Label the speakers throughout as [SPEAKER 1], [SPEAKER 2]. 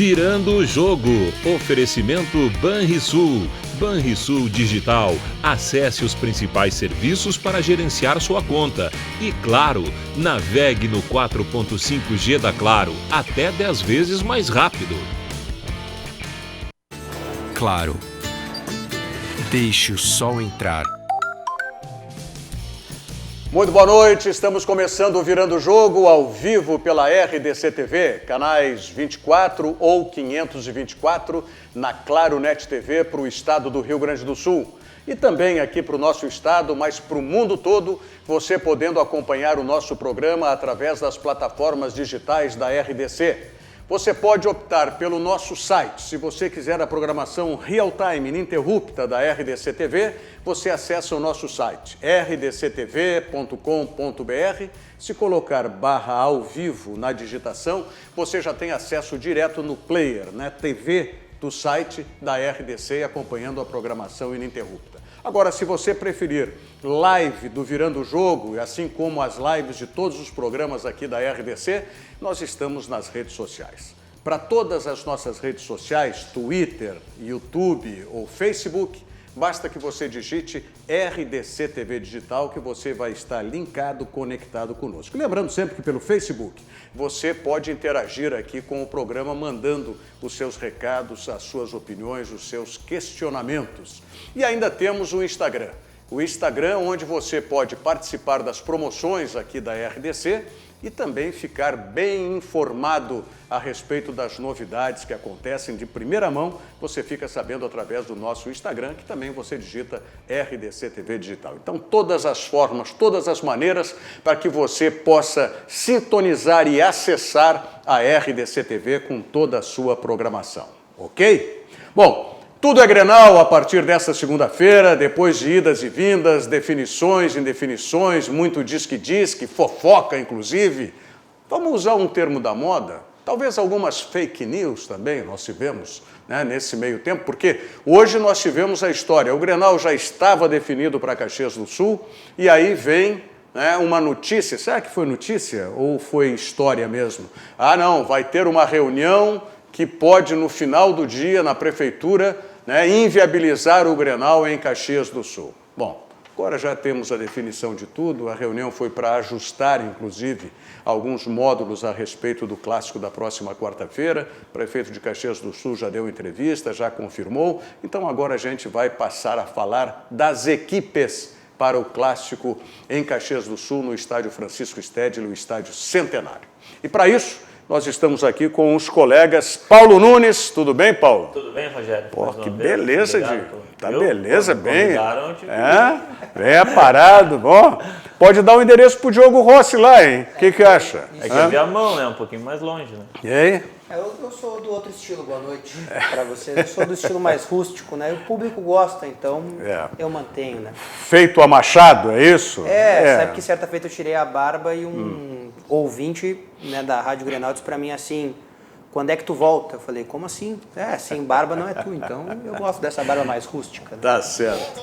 [SPEAKER 1] Virando o jogo. Oferecimento Banrisul. Banrisul Digital. Acesse os principais serviços para gerenciar sua conta. E claro, navegue no 4.5G da Claro, até 10 vezes mais rápido.
[SPEAKER 2] Claro. Deixe o sol entrar.
[SPEAKER 3] Muito boa noite, estamos começando o Virando o Jogo ao vivo pela RDC TV, canais 24 ou 524 na Claro Net TV para o estado do Rio Grande do Sul. E também aqui para o nosso estado, mas para o mundo todo, você podendo acompanhar o nosso programa através das plataformas digitais da RDC. Você pode optar pelo nosso site. Se você quiser a programação real-time, ininterrupta da RDC TV, você acessa o nosso site, rdctv.com.br. Se colocar /ao vivo na digitação, você já tem acesso direto no player, né? TV do site da RDC, acompanhando a programação ininterrupta. Agora, se você preferir live do Virando o Jogo, assim como as lives de todos os programas aqui da RDC, nós estamos nas redes sociais. Para todas as nossas redes sociais, Twitter, YouTube ou Facebook, basta que você digite RDC TV Digital que você vai estar linkado, conectado conosco. Lembrando sempre que pelo Facebook você pode interagir aqui com o programa mandando os seus recados, as suas opiniões, os seus questionamentos. E ainda temos o Instagram. O Instagram onde você pode participar das promoções aqui da RDC e também ficar bem informado a respeito das novidades que acontecem de primeira mão. Você fica sabendo através do nosso Instagram, que também você digita RDC TV Digital. Então, todas as formas, todas as maneiras para que você possa sintonizar e acessar a RDC TV com toda a sua programação, ok? Bom, tudo é Grenal a partir desta segunda-feira, depois de idas e vindas, definições, indefinições, muito diz-que-diz-que, fofoca inclusive. Vamos usar um termo da moda? Talvez algumas fake news também nós tivemos, né, nesse meio tempo, porque hoje nós tivemos a história. O Grenal já estava definido para Caxias do Sul e aí vem, né, uma notícia. Será que foi notícia ou foi história mesmo? Ah, não, vai ter uma reunião que pode, no final do dia, na prefeitura, né, inviabilizar o Grenal em Caxias do Sul. Bom, agora já temos a definição de tudo, a reunião foi para ajustar, inclusive, alguns módulos a respeito do clássico da próxima quarta-feira. O prefeito de Caxias do Sul já deu entrevista, já confirmou, então agora a gente vai passar a falar das equipes para o clássico em Caxias do Sul, no estádio Francisco Stedley, o estádio Centenário. E para isso, nós estamos aqui com os colegas Paulo Nunes. Tudo bem, Paulo?
[SPEAKER 4] Tudo bem, Rogério?
[SPEAKER 3] Pô, que beleza, Di. Tá beleza, bem. Bem parado. Bom, pode dar o endereço pro Diogo Rossi lá, hein? O que acha?
[SPEAKER 4] É que eu vi a mão, né? Um pouquinho mais longe, né?
[SPEAKER 3] E aí?
[SPEAKER 5] Eu sou do outro estilo, boa noite para vocês. Eu sou do estilo mais rústico, né? O público gosta, então eu mantenho, né?
[SPEAKER 3] Feito a machado, é isso?
[SPEAKER 5] Sabe que certa feita eu tirei a barba e um ouvinte, né, da Rádio Grenal disse para mim assim: quando é que tu volta? Eu falei, como assim? Sem barba não é tu, então eu gosto dessa barba mais rústica. Né?
[SPEAKER 3] Tá certo.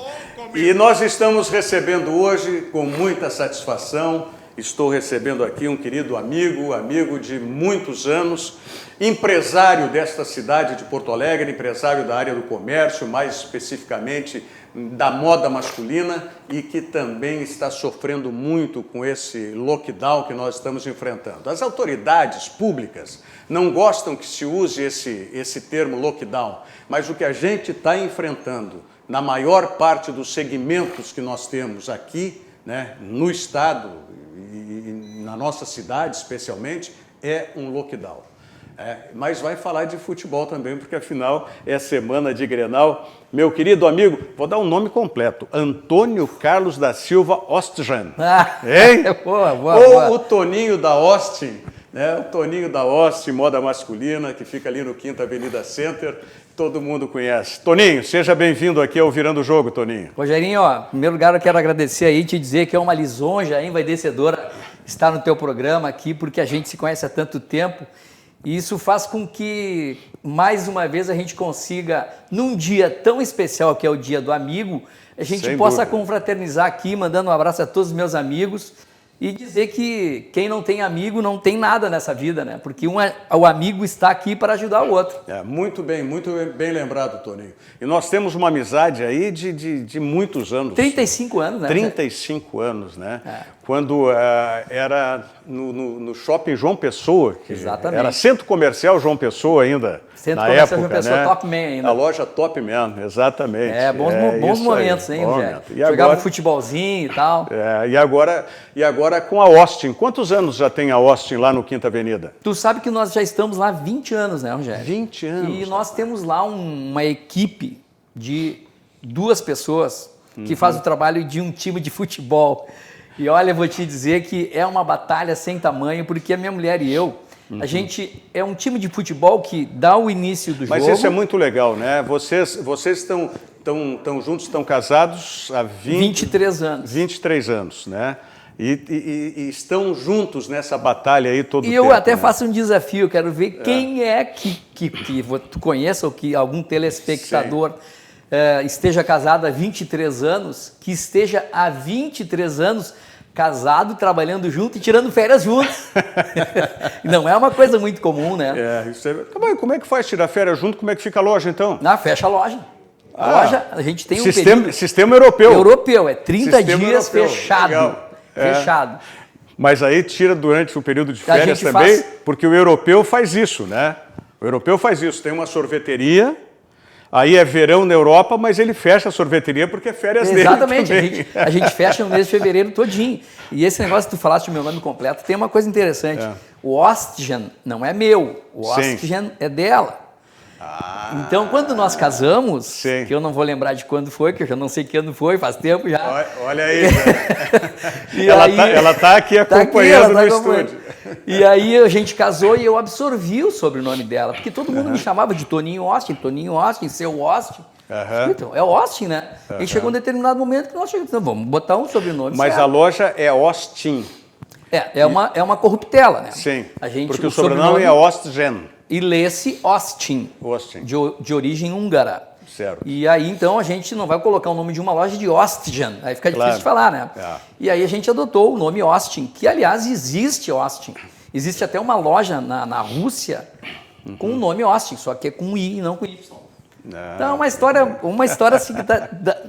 [SPEAKER 3] E nós estamos recebendo hoje, com muita satisfação, estou recebendo aqui um querido amigo de muitos anos, empresário desta cidade de Porto Alegre, empresário da área do comércio, mais especificamente da moda masculina, e que também está sofrendo muito com esse lockdown que nós estamos enfrentando. As autoridades públicas não gostam que se use esse termo lockdown, mas o que a gente está enfrentando na maior parte dos segmentos que nós temos aqui, né, no estado e na nossa cidade especialmente, é um lockdown. Mas vai falar de futebol também, porque afinal é semana de Grenal. Meu querido amigo, vou dar um nome completo, Antônio Carlos da Silva Ostgen. Hein?
[SPEAKER 5] Boa.
[SPEAKER 3] O Toninho da Austin, né? O Toninho da Austin, moda masculina, que fica ali no 5ª Avenida Center, todo mundo conhece. Toninho, seja bem-vindo aqui ao Virando o Jogo, Toninho.
[SPEAKER 6] Rogerinho, em primeiro lugar eu quero agradecer aí, te dizer que é uma lisonja envaidecedora estar no teu programa aqui, porque a gente se conhece há tanto tempo. E isso faz com que, mais uma vez, a gente consiga, num dia tão especial que é o Dia do Amigo, a gente possa confraternizar aqui, mandando um abraço a todos os meus amigos E dizer que quem não tem amigo não tem nada nessa vida, né? Porque o amigo está aqui para ajudar o outro.
[SPEAKER 3] Muito bem lembrado, Toninho. E nós temos uma amizade aí de muitos anos.
[SPEAKER 6] 35 anos, né?
[SPEAKER 3] 35 anos, né? Quando era no Shopping João Pessoa. Que
[SPEAKER 6] Exatamente.
[SPEAKER 3] Era Centro Comercial João Pessoa ainda.
[SPEAKER 6] Centro
[SPEAKER 3] na
[SPEAKER 6] Comercial
[SPEAKER 3] época,
[SPEAKER 6] João Pessoa,
[SPEAKER 3] né?
[SPEAKER 6] Top Man ainda.
[SPEAKER 3] A loja Top Man, exatamente.
[SPEAKER 6] Bons momentos, hein, Rogério? Jogava futebolzinho e tal.
[SPEAKER 3] E agora com a Austin. Quantos anos já tem a Austin lá no Quinta Avenida?
[SPEAKER 6] Tu sabe que nós já estamos lá há 20 anos, né, Rogério?
[SPEAKER 3] 20 anos.
[SPEAKER 6] E nós temos lá uma equipe de 2 pessoas que faz o trabalho de um time de futebol. E olha, eu vou te dizer que é uma batalha sem tamanho, porque a minha mulher e eu, a gente é um time de futebol que dá o início do jogo.
[SPEAKER 3] Mas isso é muito legal, né? Vocês estão juntos, estão casados há
[SPEAKER 6] 23 anos.
[SPEAKER 3] 23 anos, né? E estão juntos nessa batalha aí todo o tempo.
[SPEAKER 6] E eu até
[SPEAKER 3] né?
[SPEAKER 6] faço um desafio, quero ver quem é que tu conheça ou que algum telespectador esteja casado há 23 anos, que esteja há 23 anos casado, trabalhando junto e tirando férias juntos. Não é uma coisa muito comum, né?
[SPEAKER 3] Tá bom, como é que faz tirar férias junto? Como é que fica a loja, então?
[SPEAKER 6] Fecha a loja. A loja, a gente tem um período...
[SPEAKER 3] Sistema europeu.
[SPEAKER 6] Europeu, é 30
[SPEAKER 3] Sistema
[SPEAKER 6] dias
[SPEAKER 3] europeu.
[SPEAKER 6] fechado.
[SPEAKER 3] Legal.
[SPEAKER 6] Fechado.
[SPEAKER 3] Mas aí tira durante o período de férias também, porque o europeu faz isso, né? O europeu faz isso. Tem uma sorveteria... Aí é verão na Europa, mas ele fecha a sorveteria porque é férias dele também.
[SPEAKER 6] Exatamente, a gente fecha no mês de fevereiro todinho. E esse negócio que tu falaste do meu nome completo, tem uma coisa interessante. O Ostgen não é meu, o Ostgen é dela. Então, quando nós casamos, que eu não vou lembrar de quando foi, que eu já não sei que ano foi, faz tempo já.
[SPEAKER 3] Olha aí. Ela está aqui acompanhando no estúdio.
[SPEAKER 6] E aí a gente casou e eu absorvi o sobrenome dela, porque todo mundo me chamava de Toninho Austin, seu Austin. Então, é o Austin, né? E chegou um determinado momento que nós chegamos, então, vamos botar um sobrenome.
[SPEAKER 3] Mas a loja é Austin.
[SPEAKER 6] É uma corruptela, né?
[SPEAKER 3] Sim,
[SPEAKER 6] porque
[SPEAKER 3] o sobrenome é Ostgen.
[SPEAKER 6] E lê-se Austin, de origem húngara.
[SPEAKER 3] Certo.
[SPEAKER 6] E aí, então, a gente não vai colocar o nome de uma loja de Ostgen, aí fica difícil de falar, né? E aí a gente adotou o nome Austin, que, aliás, existe Austin. Existe até uma loja na Rússia com o nome Austin, só que é com I e não com Y. Então, uma história assim, que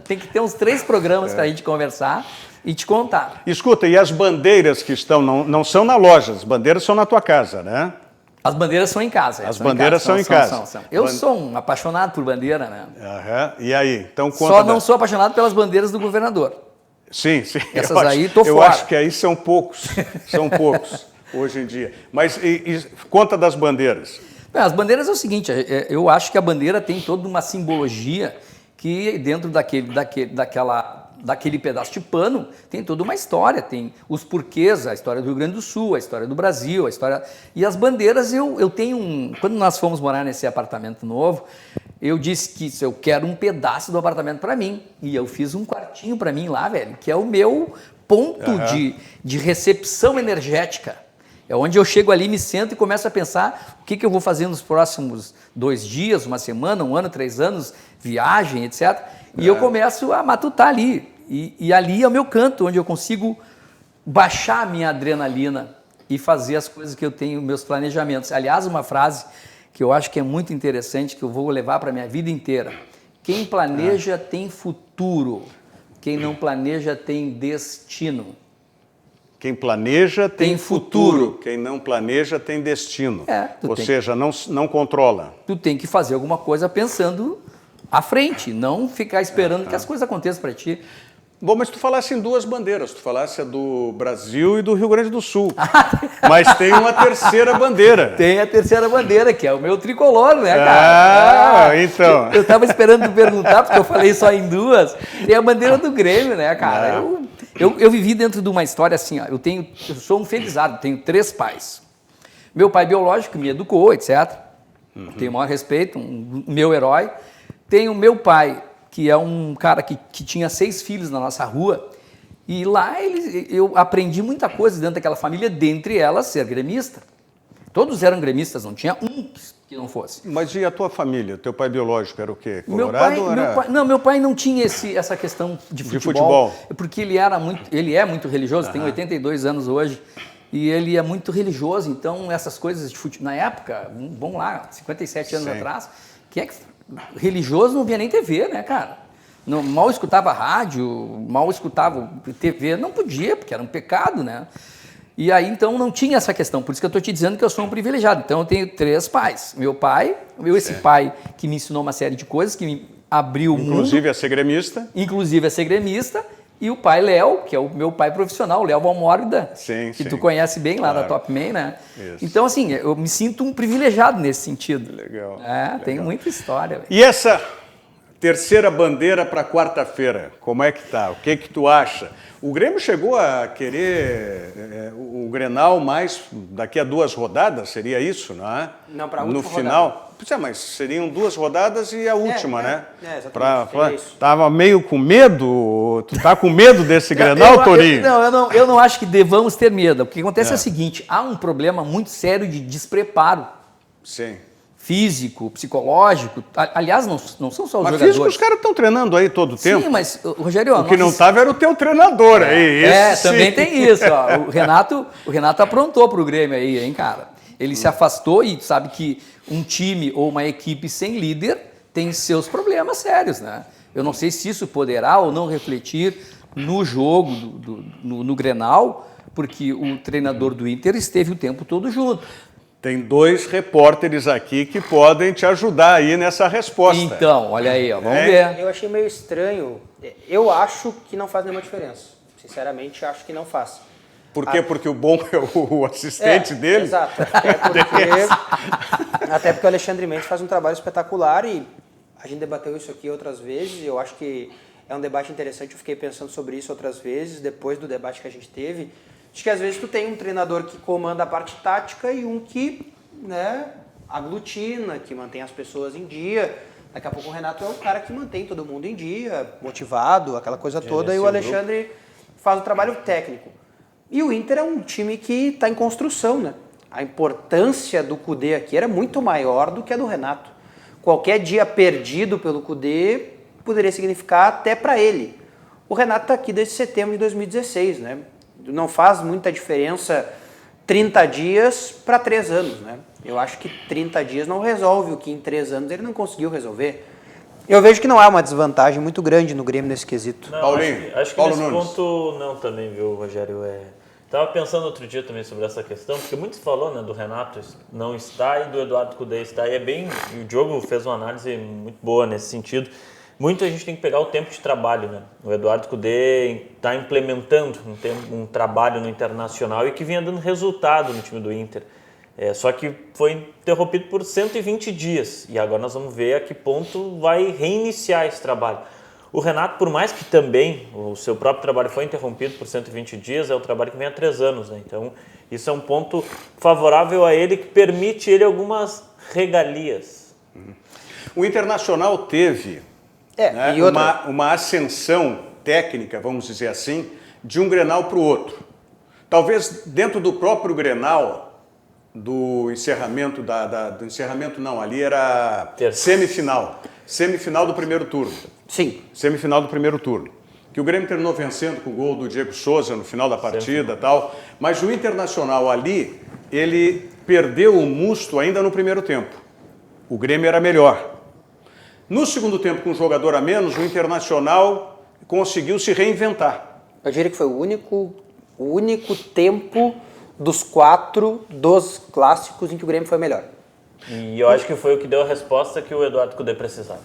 [SPEAKER 6] tem que ter uns 3 programas para a gente conversar e te contar.
[SPEAKER 3] Escuta, e as bandeiras que estão, não são na loja, as bandeiras são na tua casa, né?
[SPEAKER 6] As bandeiras são em casa.
[SPEAKER 3] As bandeiras são em casa.
[SPEAKER 6] Eu sou um apaixonado por bandeira, né?
[SPEAKER 3] E aí? Então, conta
[SPEAKER 6] Só não sou apaixonado pelas bandeiras do governador.
[SPEAKER 3] Sim.
[SPEAKER 6] Essas aí tô fora.
[SPEAKER 3] Eu acho que aí são poucos. São poucos hoje em dia. Mas conta das bandeiras.
[SPEAKER 6] As bandeiras é o seguinte, eu acho que a bandeira tem toda uma simbologia que dentro daquele pedaço de pano tem toda uma história, tem os porquês, a história do Rio Grande do Sul, a história do Brasil, a história... E as bandeiras, eu tenho Quando nós fomos morar nesse apartamento novo, eu disse que eu quero um pedaço do apartamento para mim. E eu fiz um quartinho para mim lá, velho, que é o meu ponto de recepção energética. É onde eu chego ali, me sento e começo a pensar o que eu vou fazer nos próximos 2 dias, uma semana, 1 ano, 3 anos, viagem, etc. E eu começo a matutar ali. E ali é o meu canto, onde eu consigo baixar a minha adrenalina e fazer as coisas que eu tenho, meus planejamentos. Aliás, uma frase que eu acho que é muito interessante, que eu vou levar para a minha vida inteira. Quem planeja tem futuro, quem não planeja tem destino.
[SPEAKER 3] Quem planeja tem futuro, quem não planeja tem destino. Ou seja, não controla.
[SPEAKER 6] Tu tem que fazer alguma coisa pensando à frente, não ficar esperando que as coisas aconteçam para ti.
[SPEAKER 3] Bom, mas tu falasse em 2 bandeiras, tu falasse a do Brasil e do Rio Grande do Sul. Mas tem uma terceira bandeira.
[SPEAKER 6] Tem a terceira bandeira, que é o meu tricolor, né, cara?
[SPEAKER 3] Então.
[SPEAKER 6] Eu tava esperando tu perguntar, porque eu falei só em 2. Tem a bandeira do Grêmio, né, cara? Eu vivi dentro de uma história assim, ó. Eu sou um felizardo, tenho 3 pais. Meu pai biológico me educou, etc. Tenho o maior respeito, meu herói. Tenho o meu pai, que é um cara que tinha 6 filhos na nossa rua, e lá eu aprendi muita coisa dentro daquela família, dentre elas ser gremista. Todos eram gremistas, não tinha um que não fosse.
[SPEAKER 3] Mas e a tua família? Teu pai biológico era o quê?
[SPEAKER 6] Meu
[SPEAKER 3] Colorado?
[SPEAKER 6] meu pai não tinha essa questão de futebol. Porque ele é muito religioso, tem 82 anos hoje, e ele é muito religioso, então essas coisas de futebol, na época, vamos lá, 57 anos atrás, religioso não via nem TV, né, cara? Mal escutava rádio, mal escutava TV, não podia, porque era um pecado, né? E aí, então, não tinha essa questão. Por isso que eu estou te dizendo que eu sou um privilegiado. Então, eu tenho 3 pais. Meu pai, esse pai que me ensinou uma série de coisas, que me abriu o mundo.
[SPEAKER 3] Inclusive a ser gremista.
[SPEAKER 6] Inclusive a ser gremista. E o pai Léo, que é o meu pai profissional, o Léo Valmórgida, que tu conhece bem lá da Top Man, né? Isso. Então, assim, eu me sinto um privilegiado nesse sentido.
[SPEAKER 3] Legal.
[SPEAKER 6] Tem muita história. Véio.
[SPEAKER 3] E essa terceira bandeira para quarta-feira, como é que tá? O que tu acha? O Grêmio chegou a querer o Grenal mais daqui a 2 rodadas, seria isso, não é?
[SPEAKER 5] Não, para a última
[SPEAKER 3] no final. Mas seriam 2 rodadas e a última, né?
[SPEAKER 5] Exatamente.
[SPEAKER 3] Tava meio com medo. Tu tá com medo desse Grenal, Torinho?
[SPEAKER 6] Eu não acho que devamos ter medo. O que acontece é o seguinte: há um problema muito sério de despreparo.
[SPEAKER 3] Sim.
[SPEAKER 6] Físico, psicológico. Aliás, não são só os jogadores.
[SPEAKER 3] Mas físico, os caras estão treinando aí todo o tempo.
[SPEAKER 6] Sim, mas, Rogério...
[SPEAKER 3] O que não estava era o teu treinador aí.
[SPEAKER 6] Também tem isso. Ó. O Renato aprontou pro Grêmio aí, hein, cara? Ele se afastou e sabe que um time ou uma equipe sem líder tem seus problemas sérios, né? Eu não sei se isso poderá ou não refletir no jogo, no Grenal, porque o treinador do Inter esteve o tempo todo junto.
[SPEAKER 3] Tem 2 repórteres aqui que podem te ajudar aí nessa resposta.
[SPEAKER 6] Então, olha aí, ó, vamos ver.
[SPEAKER 5] Eu achei meio estranho. Eu acho que não faz nenhuma diferença. Sinceramente, acho que não faz.
[SPEAKER 3] Por quê? Porque o bom é o assistente dele?
[SPEAKER 5] Exato. Até porque o Alexandre Mendes faz um trabalho espetacular e a gente debateu isso aqui outras vezes. E eu acho que é um debate interessante. Eu fiquei pensando sobre isso outras vezes, depois do debate que a gente teve. Acho que às vezes tu tem um treinador que comanda a parte tática e um que, né, aglutina, que mantém as pessoas em dia. Daqui a pouco o Renato é o cara que mantém todo mundo em dia, motivado, aquela coisa toda, e o Alexandre faz o trabalho técnico. E o Inter é um time que está em construção, né? A importância do Kudê aqui era muito maior do que a do Renato. Qualquer dia perdido pelo Kudê poderia significar até para ele. O Renato está aqui desde setembro de 2016, né? Não faz muita diferença 30 dias para 3 anos, né? Eu acho que 30 dias não resolve o que em 3 anos ele não conseguiu resolver. Eu vejo que não há uma desvantagem muito grande no Grêmio nesse quesito.
[SPEAKER 4] Não,
[SPEAKER 3] Paulinho,
[SPEAKER 4] acho que
[SPEAKER 3] Paulo
[SPEAKER 4] nesse
[SPEAKER 3] Nunes.
[SPEAKER 4] ponto não também, viu, Rogério? Tava pensando outro dia também sobre essa questão, porque muitos falou, né, do Renato não está e do Eduardo Cudê está. E o Diogo fez uma análise muito boa nesse sentido. Muito a gente tem que pegar o tempo de trabalho, né? O Eduardo Cudê está implementando um trabalho no Internacional e que vinha dando resultado no time do Inter. Só que foi interrompido por 120 dias e agora nós vamos ver a que ponto vai reiniciar esse trabalho. O Renato, por mais que também o seu próprio trabalho foi interrompido por 120 dias, é um trabalho que vem há 3 anos, né? Então isso é um ponto favorável a ele que permite ele algumas regalias.
[SPEAKER 3] O Internacional teve né, uma ascensão técnica, vamos dizer assim, de um Grenal para o outro. Talvez dentro do próprio Grenal, do encerramento, do encerramento não, ali era semifinal do primeiro turno.
[SPEAKER 5] Sim.
[SPEAKER 3] Semifinal do primeiro turno. Que o Grêmio terminou vencendo com o gol do Diego Souza no final da partida e tal. Mas o Internacional ali, ele perdeu o musto ainda no primeiro tempo. O Grêmio era melhor. No segundo tempo, com um jogador a menos, o Internacional conseguiu se reinventar.
[SPEAKER 5] Eu diria que foi o único tempo dos 4 dos clássicos em que o Grêmio foi melhor.
[SPEAKER 4] E eu acho que foi o que deu a resposta que o Eduardo Cudê precisava.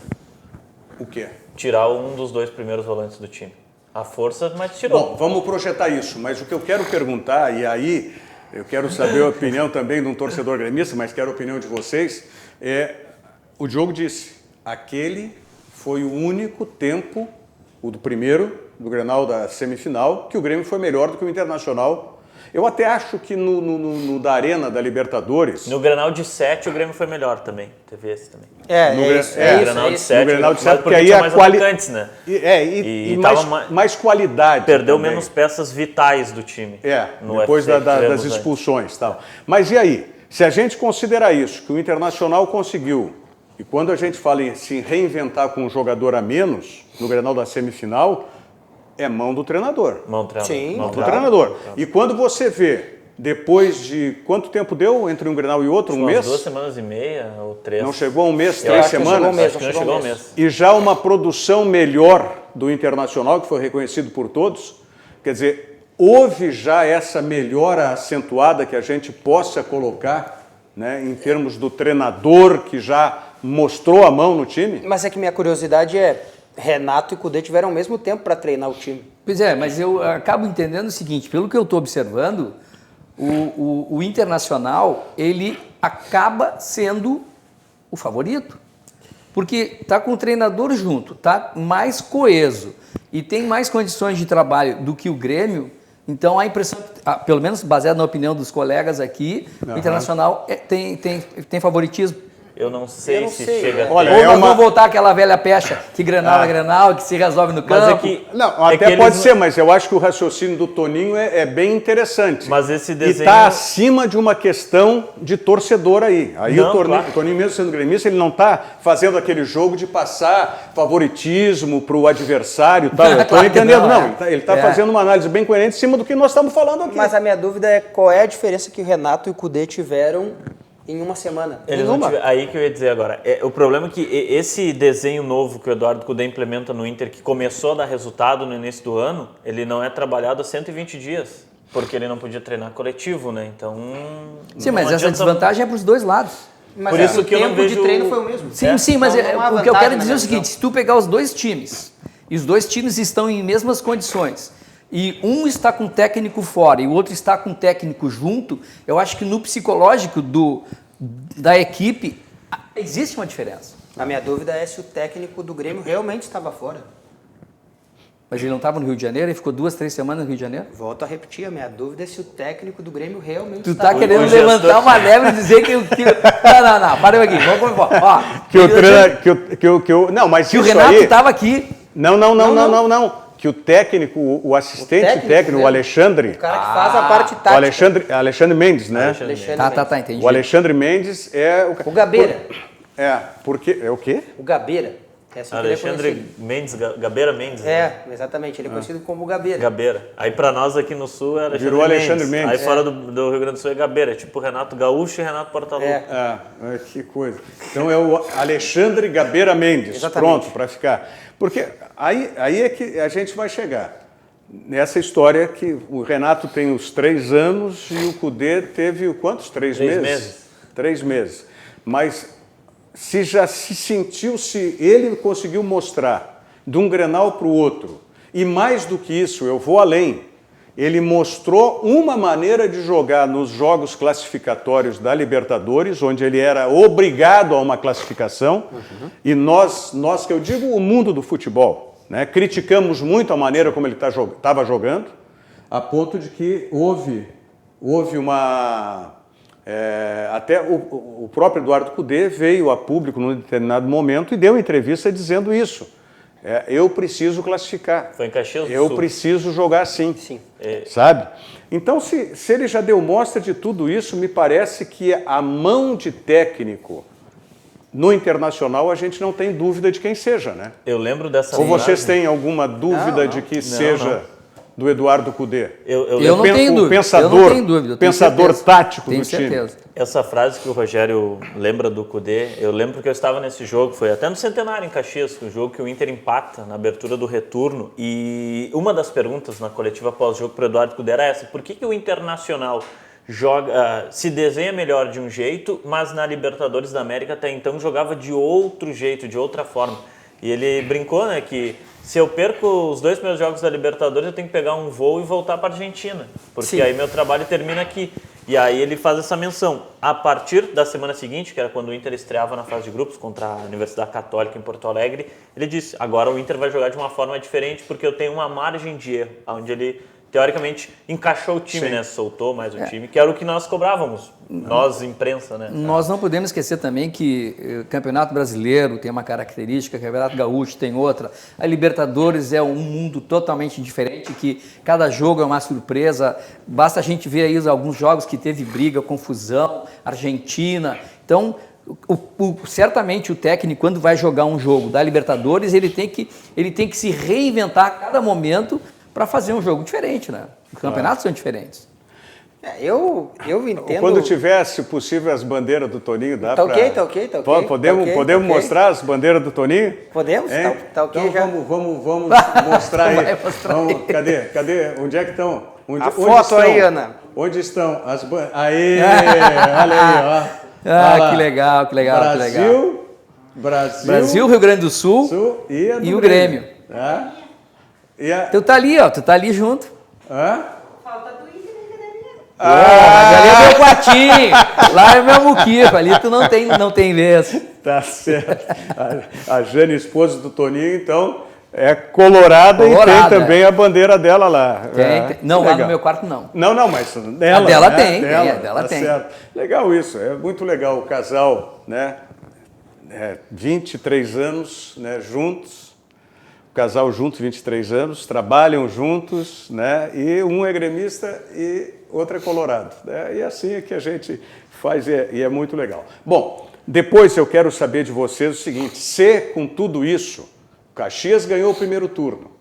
[SPEAKER 3] O quê?
[SPEAKER 4] Tirar um dos 2 primeiros volantes do time. A força, mas tirou.
[SPEAKER 3] Bom, vamos projetar isso, mas o que eu quero perguntar, e aí eu quero saber a opinião também de um torcedor gremista, mas quero a opinião de vocês, o Diogo disse, aquele foi o único tempo, o do primeiro, do Grenal da semifinal, que o Grêmio foi melhor do que o Internacional. Eu até acho que no da Arena da Libertadores...
[SPEAKER 4] No Grenal de 7 o Grêmio foi melhor também, teve esse também.
[SPEAKER 5] No
[SPEAKER 4] Grenal de 7,
[SPEAKER 3] no Grenal de 7
[SPEAKER 4] porque aí tinha mais atacantes, né?
[SPEAKER 3] E mais qualidade.
[SPEAKER 4] Perdeu
[SPEAKER 3] também.
[SPEAKER 4] menos peças vitais do time.
[SPEAKER 3] Depois das expulsões e tal. Mas e aí? Se a gente considerar isso, que o Internacional conseguiu, e quando a gente fala em se reinventar com um jogador a menos, no Grenal da semifinal, é mão do treinador.
[SPEAKER 4] Mão do treinador.
[SPEAKER 5] Sim.
[SPEAKER 3] Do treinador. E quando você vê, depois de quanto tempo deu entre um Grenal e outro? Um mês?
[SPEAKER 4] 2 semanas e meia ou 3.
[SPEAKER 3] Não chegou a um mês,
[SPEAKER 4] Eu
[SPEAKER 3] 3
[SPEAKER 4] acho que
[SPEAKER 3] semanas?
[SPEAKER 4] Acho que não chegou ao mês.
[SPEAKER 3] E já uma produção melhor do Internacional, que foi reconhecido por todos. Quer dizer, houve já essa melhora acentuada que a gente possa colocar, né, em termos do treinador que já mostrou a mão no time?
[SPEAKER 5] Mas é que minha curiosidade é, Renato e Cudê tiveram o mesmo tempo para treinar o time.
[SPEAKER 6] Pois é, mas eu acabo entendendo o seguinte, pelo que eu estou observando, o Internacional, ele acaba sendo o favorito. Porque está com o treinador junto, está mais coeso e tem mais condições de trabalho do que o Grêmio. Então, a impressão, pelo menos baseado na opinião dos colegas aqui, o Internacional tem favoritismo.
[SPEAKER 4] Eu não sei se chega a
[SPEAKER 3] Olha,
[SPEAKER 6] Ou
[SPEAKER 3] é
[SPEAKER 6] nós
[SPEAKER 3] uma-
[SPEAKER 6] vamos voltar àquela velha pecha que Grenal é Grenal, que se resolve no campo.
[SPEAKER 4] Mas é que...
[SPEAKER 3] Não,
[SPEAKER 4] é
[SPEAKER 3] até
[SPEAKER 4] que
[SPEAKER 3] pode
[SPEAKER 4] eles
[SPEAKER 3] ser, mas eu acho que o raciocínio do Toninho é bem interessante.
[SPEAKER 4] Mas esse
[SPEAKER 3] E
[SPEAKER 4] desenho...
[SPEAKER 3] está acima de uma questão de torcedor aí. Aí
[SPEAKER 4] Não,
[SPEAKER 3] o
[SPEAKER 4] claro.
[SPEAKER 3] Toninho, mesmo sendo gremista, ele não está fazendo aquele jogo de passar favoritismo para o adversário e tal. Eu estou
[SPEAKER 6] Claro que
[SPEAKER 3] entendendo,
[SPEAKER 6] não,
[SPEAKER 3] não. Ele está
[SPEAKER 6] É.
[SPEAKER 3] fazendo uma análise bem coerente em cima do que nós estamos falando aqui.
[SPEAKER 5] Mas a minha dúvida é qual é a diferença que o Renato e o Cudê tiveram em uma semana.
[SPEAKER 4] Ele não aí que eu ia dizer agora. O problema é que esse desenho novo que o Eduardo Cudê implementa no Inter, que começou a dar resultado no início do ano, ele não é trabalhado há 120 dias, porque ele não podia treinar coletivo, né? Então...
[SPEAKER 6] Sim,
[SPEAKER 4] não
[SPEAKER 6] mas essa
[SPEAKER 4] adianta-
[SPEAKER 6] desvantagem é para os dois lados.
[SPEAKER 5] Mas
[SPEAKER 4] Por isso
[SPEAKER 5] o
[SPEAKER 4] que eu não
[SPEAKER 5] tempo de
[SPEAKER 4] vejo-
[SPEAKER 5] treino foi o mesmo.
[SPEAKER 6] Sim, sim, mas
[SPEAKER 5] Então, não há
[SPEAKER 6] o que eu
[SPEAKER 5] vantagem
[SPEAKER 6] quero
[SPEAKER 5] na
[SPEAKER 6] dizer é o
[SPEAKER 5] minha
[SPEAKER 6] seguinte,
[SPEAKER 5] visão.
[SPEAKER 6] se tu pegar os dois times, e os dois times estão em mesmas condições, e um está com o técnico fora e o outro está com o técnico junto, eu acho que no psicológico da equipe existe uma diferença.
[SPEAKER 5] A minha dúvida é se o técnico do Grêmio realmente estava fora.
[SPEAKER 6] Mas ele não estava no Rio de Janeiro, ele ficou 2, 3 semanas no Rio de Janeiro?
[SPEAKER 5] Volto a repetir, a minha dúvida é se o técnico do Grêmio realmente
[SPEAKER 6] Tu
[SPEAKER 5] estava
[SPEAKER 6] tá querendo
[SPEAKER 4] o gestor-
[SPEAKER 6] levantar uma lebre e dizer que... Não, para aqui, vamos embora. Ó,
[SPEAKER 3] Que o
[SPEAKER 6] ele-
[SPEAKER 3] treino, não, mas
[SPEAKER 6] que o
[SPEAKER 3] isso
[SPEAKER 6] Renato
[SPEAKER 3] aí...
[SPEAKER 6] estava aqui.
[SPEAKER 3] Não. Que o técnico, o assistente técnico, o
[SPEAKER 5] né?
[SPEAKER 3] Alexandre...
[SPEAKER 5] O cara que faz a parte
[SPEAKER 3] O
[SPEAKER 5] tática.
[SPEAKER 3] Alexandre Mendes, né?
[SPEAKER 6] Tá, entendi.
[SPEAKER 3] O Alexandre Mendes é...
[SPEAKER 5] O Gabeira.
[SPEAKER 3] Porque... É o quê?
[SPEAKER 5] O Gabeira. É assim que ele é
[SPEAKER 4] Alexandre
[SPEAKER 5] conhecido.
[SPEAKER 4] Mendes, Gabeira Mendes. né?
[SPEAKER 5] É, exatamente. Ele é conhecido como Gabeira.
[SPEAKER 4] Gabeira. Aí pra nós aqui no Sul é Alexandre
[SPEAKER 3] Virou Alexandre Mendes.
[SPEAKER 4] Aí fora do Rio Grande do Sul é Gabeira. Tipo Renato Gaúcho e Renato Portaluppi.
[SPEAKER 5] É.
[SPEAKER 3] Que coisa. Então é o Alexandre Gabeira Mendes.
[SPEAKER 5] Exatamente.
[SPEAKER 3] Pronto, para ficar. Porque aí é que a gente vai chegar. Nessa história que o Renato tem os 3 anos e o Cudê teve quantos? 3
[SPEAKER 4] 3
[SPEAKER 3] meses?
[SPEAKER 4] meses.
[SPEAKER 3] 3 meses. Mas se já se sentiu, se ele conseguiu mostrar de um Grenal para o outro, e mais do que isso, eu vou além, ele mostrou uma maneira de jogar nos jogos classificatórios da Libertadores, onde ele era obrigado a uma classificação, e nós que eu digo o mundo do futebol, né, criticamos muito a maneira como ele estava jogando, a ponto de que houve uma... até o próprio Eduardo Cudê veio a público num determinado momento e deu entrevista dizendo isso. Eu preciso classificar.
[SPEAKER 4] Foi em Caxias do
[SPEAKER 3] Eu
[SPEAKER 4] Sul.
[SPEAKER 3] preciso jogar assim.
[SPEAKER 5] Sim.
[SPEAKER 3] Sabe? Então, se ele já deu mostra de tudo isso, me parece que a mão de técnico no Internacional a gente não tem dúvida de quem seja, né?
[SPEAKER 4] Eu lembro dessa
[SPEAKER 3] Ou vocês
[SPEAKER 4] frase.
[SPEAKER 3] têm alguma dúvida de que seja do Eduardo Cudê?
[SPEAKER 4] Eu
[SPEAKER 6] Eu não tenho dúvida.
[SPEAKER 3] pensador,
[SPEAKER 6] eu não tenho dúvida. eu tenho
[SPEAKER 3] pensador
[SPEAKER 6] certeza.
[SPEAKER 3] tático
[SPEAKER 6] Tenho
[SPEAKER 3] do time.
[SPEAKER 6] certeza.
[SPEAKER 4] Essa frase que o Rogério lembra do Cudê, eu lembro que eu estava nesse jogo, foi até no Centenário em Caxias, o jogo que o Inter empata na abertura do retorno, e uma das perguntas na coletiva pós-jogo para o Eduardo Cudê era essa: por que o Internacional se desenha melhor de um jeito, mas na Libertadores da América até então jogava de outro jeito, de outra forma? E ele brincou, né, que se eu perco os 2 primeiros jogos da Libertadores, eu tenho que pegar um voo e voltar para a Argentina, porque
[SPEAKER 5] Sim.
[SPEAKER 4] aí meu trabalho termina aqui. E aí ele faz essa menção. A partir da semana seguinte, que era quando o Inter estreava na fase de grupos contra a Universidade Católica em Porto Alegre, ele disse: agora o Inter vai jogar de uma forma diferente porque eu tenho uma margem de erro, onde ele teoricamente, encaixou o time,
[SPEAKER 3] Sim.
[SPEAKER 4] né? Soltou mais o time, que era o que nós cobrávamos, nós, imprensa, né?
[SPEAKER 6] Nós não podemos esquecer também que o Campeonato Brasileiro tem uma característica, o Campeonato Gaúcho tem outra, a Libertadores é um mundo totalmente diferente, que cada jogo é uma surpresa, basta a gente ver aí alguns jogos que teve briga, confusão, Argentina, então... certamente o técnico, quando vai jogar um jogo da Libertadores, ele tem que se reinventar a cada momento para fazer um jogo diferente, né? Os campeonatos são diferentes.
[SPEAKER 5] Eu entendo...
[SPEAKER 3] Quando tiver, se possível, as bandeiras do Toninho, dá
[SPEAKER 5] Tá
[SPEAKER 3] pra...
[SPEAKER 5] ok, tá ok.
[SPEAKER 3] Podemos mostrar as bandeiras do Toninho?
[SPEAKER 5] Podemos?
[SPEAKER 3] Hein?
[SPEAKER 5] Tá ok
[SPEAKER 3] então
[SPEAKER 5] já.
[SPEAKER 3] Vamos mostrar aí.
[SPEAKER 6] Vai mostrar aí.
[SPEAKER 3] Cadê? Onde é que estão?
[SPEAKER 5] A foto aí, Ana.
[SPEAKER 3] Onde estão as bandeiras? Aí, olha aí, ó. Olha lá.
[SPEAKER 6] Que legal. Brasil, Rio Grande do Sul
[SPEAKER 3] e
[SPEAKER 6] o Grêmio.
[SPEAKER 3] Tá?
[SPEAKER 6] Tu tá ali, ó, tu tá ali junto.
[SPEAKER 3] Hã?
[SPEAKER 7] Falta tu ir na
[SPEAKER 6] Ali é meu quartinho, lá é meu muquico, ali tu não tem vez.
[SPEAKER 3] Tá certo. A Jane, esposa do Toninho, então, é colorada e tem também a bandeira dela lá.
[SPEAKER 6] Tem. Não,
[SPEAKER 3] legal.
[SPEAKER 6] lá no meu quarto não.
[SPEAKER 3] Não, mas dela.
[SPEAKER 6] A dela
[SPEAKER 3] né?
[SPEAKER 6] tem,
[SPEAKER 3] dela,
[SPEAKER 6] a dela
[SPEAKER 3] tá
[SPEAKER 6] tem.
[SPEAKER 3] Certo. Legal isso, é muito legal. O casal, né? 23 anos, né, juntos. O casal junto, 23 anos, trabalham juntos, né? E um é gremista e outro é colorado. Né? E assim é que a gente faz e é muito legal. Bom, depois eu quero saber de vocês o seguinte: se com tudo isso, o Caxias ganhou o primeiro turno,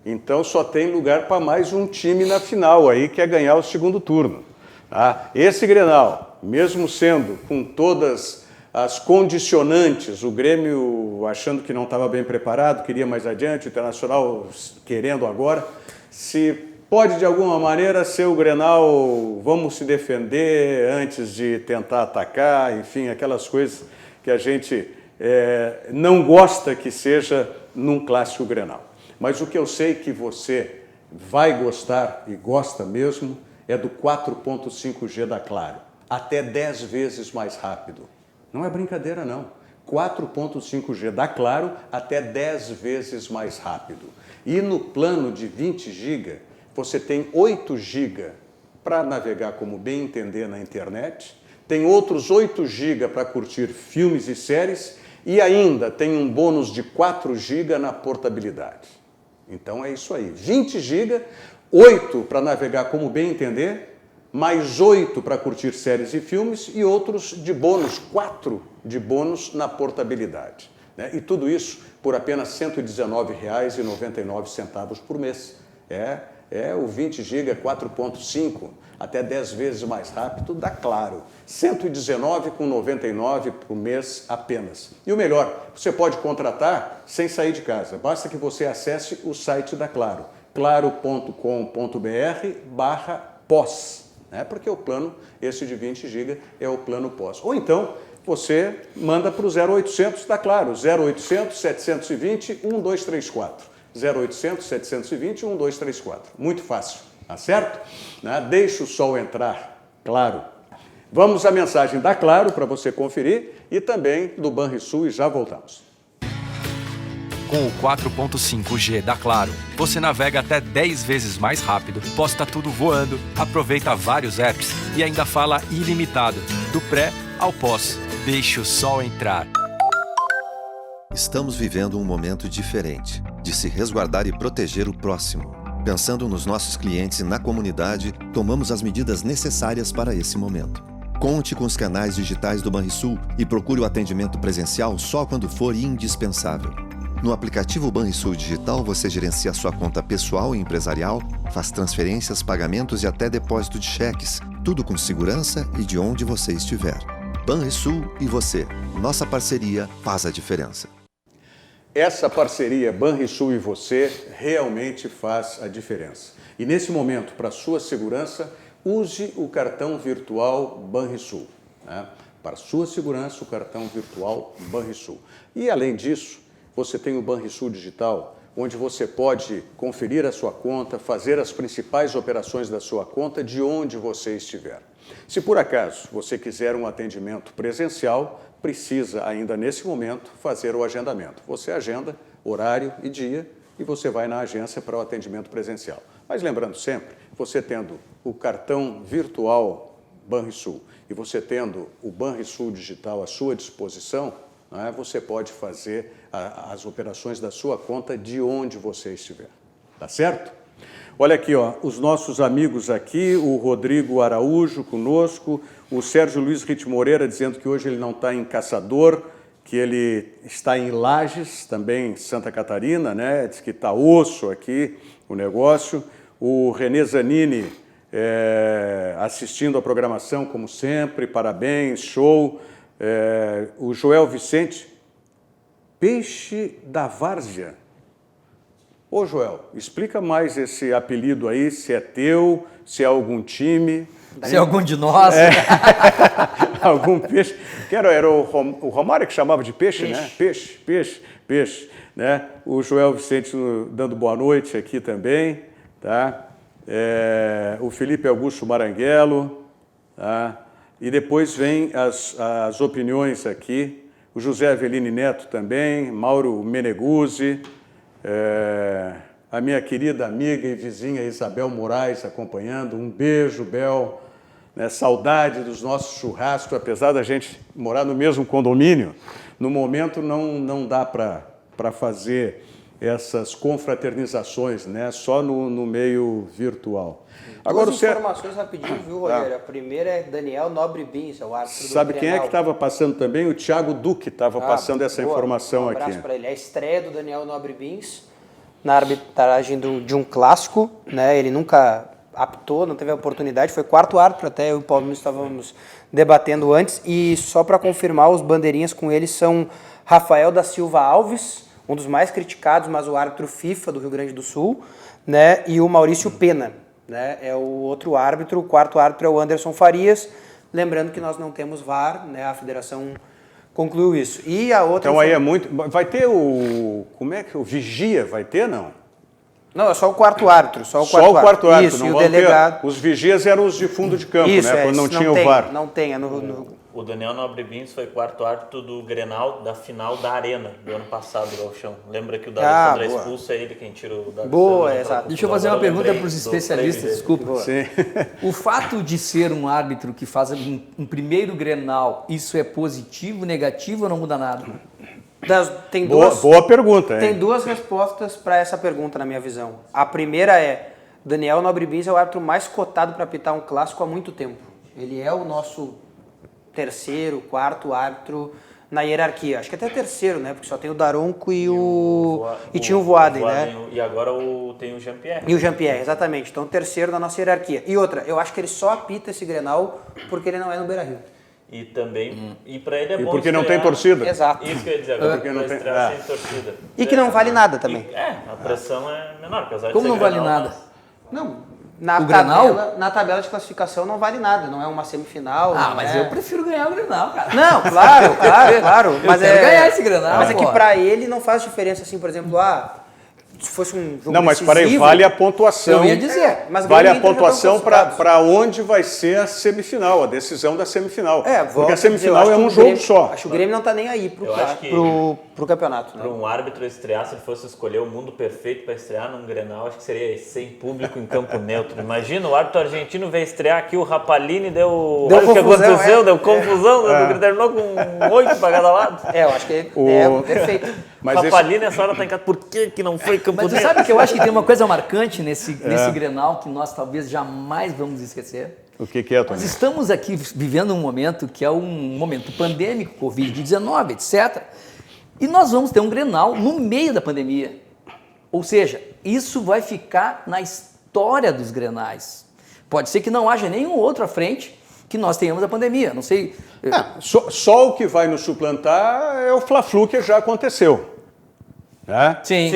[SPEAKER 3] então só tem lugar para mais um time na final aí, que é ganhar o segundo turno. Tá? Esse Grenal, mesmo sendo com todas as condicionantes, o Grêmio achando que não estava bem preparado, queria mais adiante, o Internacional querendo agora, se pode de alguma maneira ser o Grenal, vamos se defender antes de tentar atacar, enfim, aquelas coisas que a gente não gosta que seja num clássico Grenal. Mas o que eu sei que você vai gostar e gosta mesmo é do 4.5G da Claro, até 10 vezes mais rápido. Não é brincadeira, não. 4.5G da Claro, até 10 vezes mais rápido. E no plano de 20 GB, você tem 8 GB para navegar como bem entender na internet, tem outros 8 GB para curtir filmes e séries e ainda tem um bônus de 4 GB na portabilidade. Então é isso aí. 20 GB, 8 para navegar como bem entender, mais 8 para curtir séries e filmes e outros de bônus, 4 de bônus na portabilidade. Né? E tudo isso por apenas R$ 119,99 por mês. É o 20 GB 4.5, até 10 vezes mais rápido, dá Claro. R$ 119,99 por mês apenas. E o melhor, você pode contratar sem sair de casa. Basta que você acesse o site da Claro, claro.com.br/pós. Porque o plano, esse de 20 GB, é o plano pós. Ou então, você manda para o 0800 da Claro, 0800 720 1234. 0800 720 1234. Muito fácil, tá certo? Deixa o sol entrar, claro. Vamos à mensagem da Claro para você conferir e também do Banrisul e já voltamos.
[SPEAKER 2] Com o 4.5G da Claro, você navega até 10 vezes mais rápido, posta tudo voando, aproveita vários apps e ainda fala ilimitado, do pré ao pós. Deixe o sol entrar.
[SPEAKER 8] Estamos vivendo um momento diferente, de se resguardar e proteger o próximo. Pensando nos nossos clientes e na comunidade, tomamos as medidas necessárias para esse momento. Conte com os canais digitais do Banrisul e procure o atendimento presencial só quando for indispensável. No aplicativo Banrisul Digital, você gerencia sua conta pessoal e empresarial, faz transferências, pagamentos e até depósito de cheques, tudo com segurança e de onde você estiver. Banrisul e você. Nossa parceria faz a diferença.
[SPEAKER 3] Essa parceria Banrisul e você realmente faz a diferença. E nesse momento, para sua segurança, use o cartão virtual Banrisul. Para sua segurança, o cartão virtual Banrisul. E além disso, você tem o Banrisul Digital, onde você pode conferir a sua conta, fazer as principais operações da sua conta de onde você estiver. Se por acaso você quiser um atendimento presencial, precisa ainda nesse momento fazer o agendamento. Você agenda horário e dia e você vai na agência para o atendimento presencial. Mas lembrando sempre, você tendo o cartão virtual Banrisul e você tendo o Banrisul digital à sua disposição, né, você pode fazer as operações da sua conta de onde você estiver. Tá certo? Olha aqui, ó, os nossos amigos aqui, o Rodrigo Araújo conosco, o Sérgio Luiz Rite Moreira dizendo que hoje ele não está em Caçador, que ele está em Lages, também em Santa Catarina, né? Diz que está osso aqui o negócio. O Renê Zanini assistindo a programação, como sempre, parabéns, show. O Joel Vicente, Peixe da Várzea. Ô, Joel, explica mais esse apelido aí, se é teu, se é algum time.
[SPEAKER 6] Se é algum de nós.
[SPEAKER 3] Algum peixe. Era o Romário que chamava de peixe, né? Peixe. Né? O Joel Vicente dando boa noite aqui também. Tá? O Felipe Augusto Maranguelo. Tá? E depois vem as opiniões aqui. O José Avelini Neto também, Mauro Meneguzzi, a minha querida amiga e vizinha Isabel Moraes acompanhando. Um beijo, Bel. Né, saudade dos nossos churrascos, apesar da gente morar no mesmo condomínio, no momento não dá para fazer essas confraternizações, né, só no meio virtual. Agora,
[SPEAKER 5] duas informações rapidinho, viu, Rogério? A primeira é Daniel Nobre Bins, é o árbitro do
[SPEAKER 3] Sabe quem
[SPEAKER 5] Grenal.
[SPEAKER 3] é que estava passando também? O Thiago Duque estava passando essa informação aqui.
[SPEAKER 5] Um abraço para ele. É a estreia do Daniel Nobre Bins na arbitragem de um clássico, né? Ele nunca apitou, não teve a oportunidade, foi quarto árbitro, até eu e o Paulo estávamos debatendo antes, e só para confirmar, os bandeirinhas com ele são Rafael da Silva Alves, um dos mais criticados, mas o árbitro FIFA do Rio Grande do Sul, né, e o Maurício Pena, né, é o outro árbitro, o quarto árbitro é o Anderson Farias, lembrando que nós não temos VAR, né, a federação concluiu isso. E a outra...
[SPEAKER 3] Então aí é muito... Vai ter como é que o Vigia vai ter, não?
[SPEAKER 5] Não, é só o quarto árbitro. Só o
[SPEAKER 3] quarto árbitro.
[SPEAKER 5] Isso,
[SPEAKER 3] não
[SPEAKER 5] e o delegado.
[SPEAKER 3] Os vigias eram os de fundo de campo,
[SPEAKER 5] isso,
[SPEAKER 3] né? Quando não tinha o VAR.
[SPEAKER 5] Não tem.
[SPEAKER 4] O Daniel Nobre Bins foi quarto árbitro do Grenal da final da Arena do ano passado, do Gauchão. Lembra que o D'Alessandro é expulso, é ele quem tira o D'Alessandro.
[SPEAKER 5] Boa, exato.
[SPEAKER 6] Deixa eu fazer uma pergunta para os especialistas, desculpa.
[SPEAKER 3] Sim.
[SPEAKER 6] O fato de ser um árbitro que faz um primeiro Grenal, isso é positivo, negativo ou não muda nada?
[SPEAKER 3] Boa pergunta, hein?
[SPEAKER 5] Tem duas respostas para essa pergunta, na minha visão. A primeira é, Daniel Nobre Bins é o árbitro mais cotado para apitar um clássico há muito tempo. Ele é o nosso terceiro, quarto árbitro na hierarquia. Acho que até terceiro, né? Porque só tem o Daronco e tinha o Voaden, né?
[SPEAKER 4] E agora tem o Jean-Pierre.
[SPEAKER 5] E o Jean-Pierre, exatamente. Então, terceiro da nossa hierarquia. E outra, eu acho que ele só apita esse Grenal porque ele não é no Beira-Rio.
[SPEAKER 4] E também, e para ele é bom
[SPEAKER 3] porque
[SPEAKER 4] estrear,
[SPEAKER 3] não tem torcida.
[SPEAKER 5] Exato.
[SPEAKER 4] Isso que eu ia dizer, agora
[SPEAKER 3] Porque não tem-
[SPEAKER 4] estrear sem torcida.
[SPEAKER 5] E que não vale nada também.
[SPEAKER 4] A pressão é menor, apesar de
[SPEAKER 6] Como
[SPEAKER 4] ser
[SPEAKER 6] não vale
[SPEAKER 4] Grenal,
[SPEAKER 6] nada?
[SPEAKER 5] Não,
[SPEAKER 6] O Grenal?
[SPEAKER 5] na tabela de classificação não vale nada, não é uma semifinal.
[SPEAKER 6] Ah,
[SPEAKER 5] não
[SPEAKER 6] mas
[SPEAKER 5] é...
[SPEAKER 6] eu prefiro ganhar o Grenal, cara.
[SPEAKER 5] Não, claro. Mas
[SPEAKER 6] quero ganhar esse Grenal,
[SPEAKER 5] Mas é que
[SPEAKER 6] pô.
[SPEAKER 5] pra ele não faz diferença, assim, por exemplo, se fosse um jogo
[SPEAKER 3] Não, mas
[SPEAKER 5] decisivo...
[SPEAKER 3] peraí, vale a pontuação.
[SPEAKER 6] Eu ia dizer.
[SPEAKER 5] Mas
[SPEAKER 3] Vale a
[SPEAKER 5] Grêmio e Inter já
[SPEAKER 3] pontuação
[SPEAKER 5] estão classificados.
[SPEAKER 3] para onde vai ser a semifinal, a decisão da semifinal.
[SPEAKER 5] Porque
[SPEAKER 3] Porque a semifinal é um jogo só.
[SPEAKER 5] Acho que o Grêmio não tá nem aí
[SPEAKER 4] Eu acho que-
[SPEAKER 5] pro campeonato. Né?
[SPEAKER 4] Para um árbitro estrear, se ele fosse escolher o mundo perfeito para estrear num Grenal, acho que seria sem público em campo neutro. Imagina, o árbitro argentino veio estrear aqui, o Rapalini deu olha o que
[SPEAKER 5] confusão,
[SPEAKER 4] aconteceu, deu confusão, terminou com 8 para cada lado.
[SPEAKER 5] Eu acho que é perfeito.
[SPEAKER 3] Mas
[SPEAKER 4] Rapalini, essa hora tá em casa, por que não foi campo
[SPEAKER 6] Mas você
[SPEAKER 4] neutro?
[SPEAKER 6] sabe que eu acho que tem uma coisa marcante nesse Grenal que nós talvez jamais vamos esquecer?
[SPEAKER 3] O que é,
[SPEAKER 6] Nós
[SPEAKER 3] Tony?
[SPEAKER 6] estamos aqui vivendo um momento que é um momento pandêmico, Covid-19, etc. E nós vamos ter um Grenal no meio da pandemia. Ou seja, isso vai ficar na história dos Grenais. Pode ser que não haja nenhum outro à frente que nós tenhamos a pandemia. Não sei.
[SPEAKER 3] Só o que vai nos suplantar é o Fla-Flu que já aconteceu. Né?
[SPEAKER 6] Sim.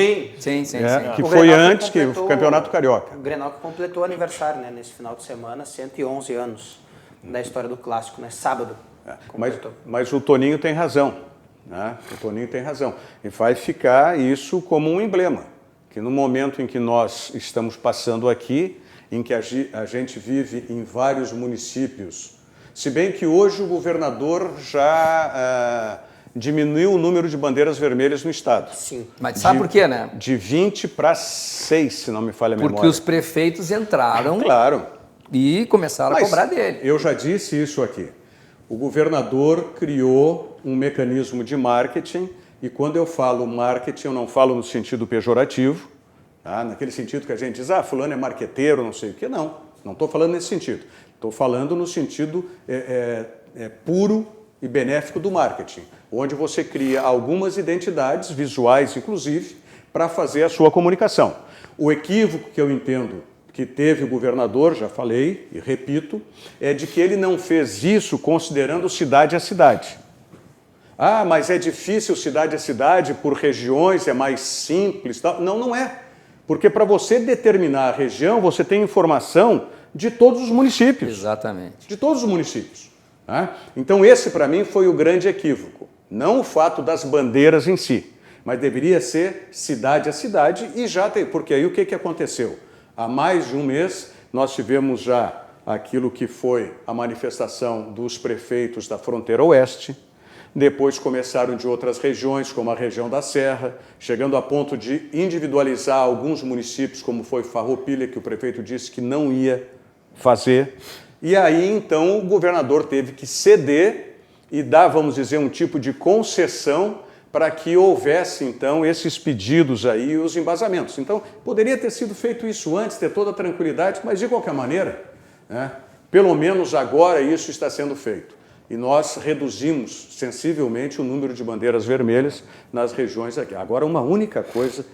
[SPEAKER 3] Que
[SPEAKER 5] O
[SPEAKER 3] foi
[SPEAKER 5] Grenal
[SPEAKER 3] antes que o
[SPEAKER 5] completou-
[SPEAKER 3] Campeonato Carioca.
[SPEAKER 5] O Grenal que completou aniversário, né, nesse final de semana, 111 anos da história do clássico, né? Sábado.
[SPEAKER 3] Mas o Toninho tem razão. Né? O Toninho tem razão. E vai ficar isso como um emblema. Que no momento em que nós estamos passando aqui, em que a gente vive em vários municípios, se bem que hoje o governador já diminuiu o número de bandeiras vermelhas no estado.
[SPEAKER 5] Sim.
[SPEAKER 6] Mas sabe por quê, né?
[SPEAKER 3] De 20 para 6, se não me falha a memória.
[SPEAKER 6] Porque os prefeitos entraram
[SPEAKER 3] Claro.
[SPEAKER 6] e começaram a cobrar dele.
[SPEAKER 3] Eu já disse isso aqui. O governador criou um mecanismo de marketing, e quando eu falo marketing, eu não falo no sentido pejorativo, tá? Naquele sentido que a gente diz, fulano é marqueteiro, não sei o quê. Não estou falando nesse sentido. Estou falando no sentido puro e benéfico do marketing, onde você cria algumas identidades, visuais inclusive, para fazer a sua comunicação. O equívoco que eu entendo que teve o governador, já falei e repito, é de que ele não fez isso considerando cidade a cidade. Mas é difícil cidade a cidade, por regiões é mais simples. Tal. Não, não é. Porque para você determinar a região, você tem informação de todos os municípios.
[SPEAKER 6] Exatamente.
[SPEAKER 3] De todos os municípios. Tá? Então esse para mim foi o grande equívoco. Não o fato das bandeiras em si, mas deveria ser cidade a cidade e já tem. Porque aí o que aconteceu? Há mais de um mês nós tivemos já aquilo que foi a manifestação dos prefeitos da fronteira oeste. Depois começaram de outras regiões, como a região da Serra, chegando a ponto de individualizar alguns municípios, como foi Farroupilha, que o prefeito disse que não ia fazer. E aí, então, o governador teve que ceder e dar, vamos dizer, um tipo de concessão para que houvesse, então, esses pedidos aí e os embasamentos. Então, poderia ter sido feito isso antes, ter toda a tranquilidade, mas, de qualquer maneira, né, pelo menos agora isso está sendo feito. E nós reduzimos sensivelmente o número de bandeiras vermelhas nas regiões aqui. Agora, uma única coisa,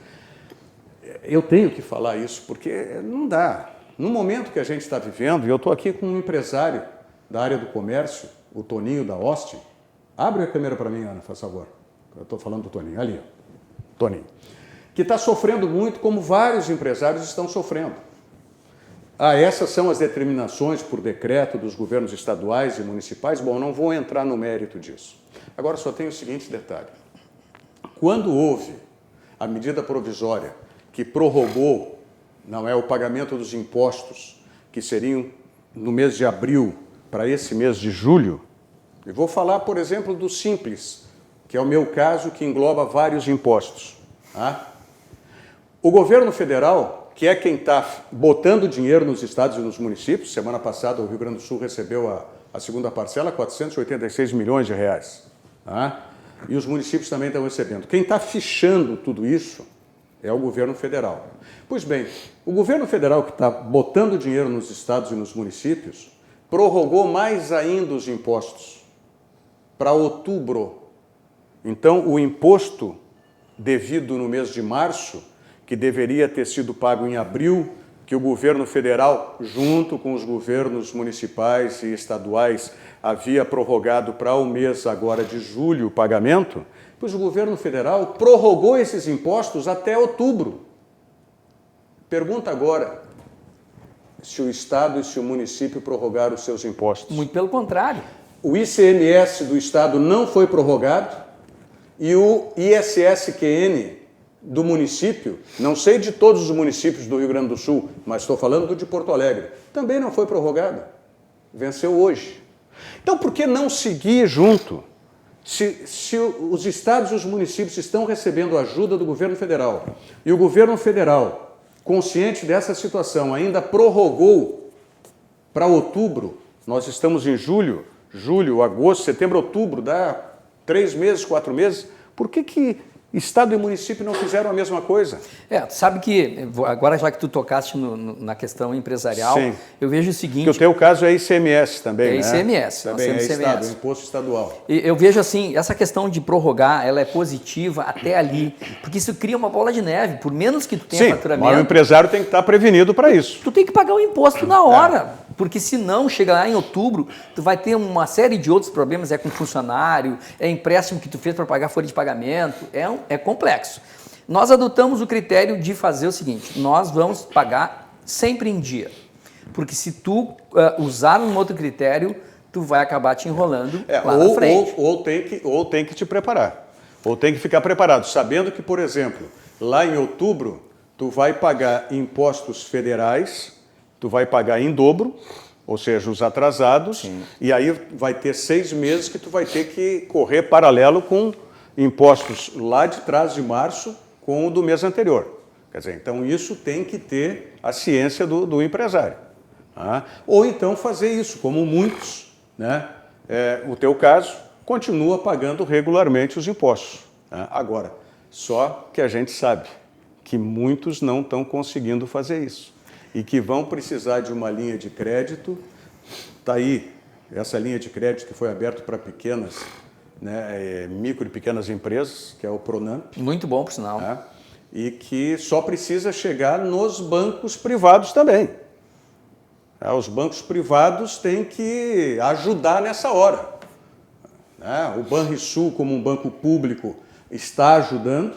[SPEAKER 3] eu tenho que falar isso, porque não dá. No momento que a gente está vivendo, e eu estou aqui com um empresário da área do comércio, o Toninho da Austin. Abre a câmera para mim, Ana, faz favor. Eu estou falando do Toninho, ali, ó. Toninho. Que está sofrendo muito, como vários empresários estão sofrendo. Essas são as determinações por decreto dos governos estaduais e municipais. Bom, não vou entrar no mérito disso. Agora só tem o seguinte detalhe. Quando houve a medida provisória que prorrogou, o pagamento dos impostos, que seriam no mês de abril para esse mês de julho, eu vou falar, por exemplo, do Simples, que é o meu caso, que engloba vários impostos. Tá? O governo federal, que é quem está botando dinheiro nos estados e nos municípios, semana passada o Rio Grande do Sul recebeu a segunda parcela, 486 milhões de reais. Tá? E os municípios também estão recebendo. Quem está fichando tudo isso é o governo federal. Pois bem, o governo federal que está botando dinheiro nos estados e nos municípios prorrogou mais ainda os impostos para outubro. Então, o imposto devido no mês de março, que deveria ter sido pago em abril, que o governo federal, junto com os governos municipais e estaduais, havia prorrogado para o mês agora de julho o pagamento, pois o governo federal prorrogou esses impostos até outubro. Pergunta agora se o estado e se o município prorrogaram os seus impostos.
[SPEAKER 6] Muito pelo contrário.
[SPEAKER 3] O ICMS do estado não foi prorrogado e o ISSQN do município, não sei de todos os municípios do Rio Grande do Sul, mas estou falando do de Porto Alegre, também não foi prorrogado. Venceu hoje. Então, por que não seguir junto? Se os estados e os municípios estão recebendo ajuda do governo federal e o governo federal, consciente dessa situação, ainda prorrogou para outubro, nós estamos em julho, agosto, setembro, outubro, dá 3 meses, 4 meses, por que Estado e município não fizeram a mesma coisa?
[SPEAKER 6] Sabe que, agora já que tu tocaste na questão empresarial, sim, eu vejo o seguinte...
[SPEAKER 3] Que o teu caso é ICMS também, né?
[SPEAKER 6] ICMS.
[SPEAKER 3] Também é Estado, imposto estadual.
[SPEAKER 6] Eu vejo assim, essa questão de prorrogar, ela é positiva até ali, porque isso cria uma bola de neve, por menos que tu tenha faturamento...
[SPEAKER 3] Mas o empresário tem que estar prevenido para isso.
[SPEAKER 6] Tu tem que pagar o imposto na hora, porque se não, chega lá em outubro, tu vai ter uma série de outros problemas, com funcionário, empréstimo que tu fez para pagar folha de pagamento, é complexo. Nós adotamos o critério de fazer o seguinte, nós vamos pagar sempre em dia, porque se tu usar um outro critério, tu vai acabar te enrolando lá na frente.
[SPEAKER 3] Ou tem que te preparar, ou tem que ficar preparado, sabendo que, por exemplo, lá em outubro, tu vai pagar impostos federais, tu vai pagar em dobro, ou seja, os atrasados, e aí vai ter 6 meses que tu vai ter que correr paralelo com impostos lá de trás de março com o do mês anterior. Quer dizer, então isso tem que ter a ciência do empresário. Tá? Ou então fazer isso, como muitos, né? O teu caso, continua pagando regularmente os impostos. Tá? Agora, só que a gente sabe que muitos não estão conseguindo fazer isso e que vão precisar de uma linha de crédito. Está aí essa linha de crédito que foi aberta para pequenas, né, micro e pequenas empresas, que é o Pronamp.
[SPEAKER 6] Muito bom, por sinal.
[SPEAKER 3] Né, e que só precisa chegar nos bancos privados também. Os bancos privados têm que ajudar nessa hora. O Banrisul, como um banco público, está ajudando,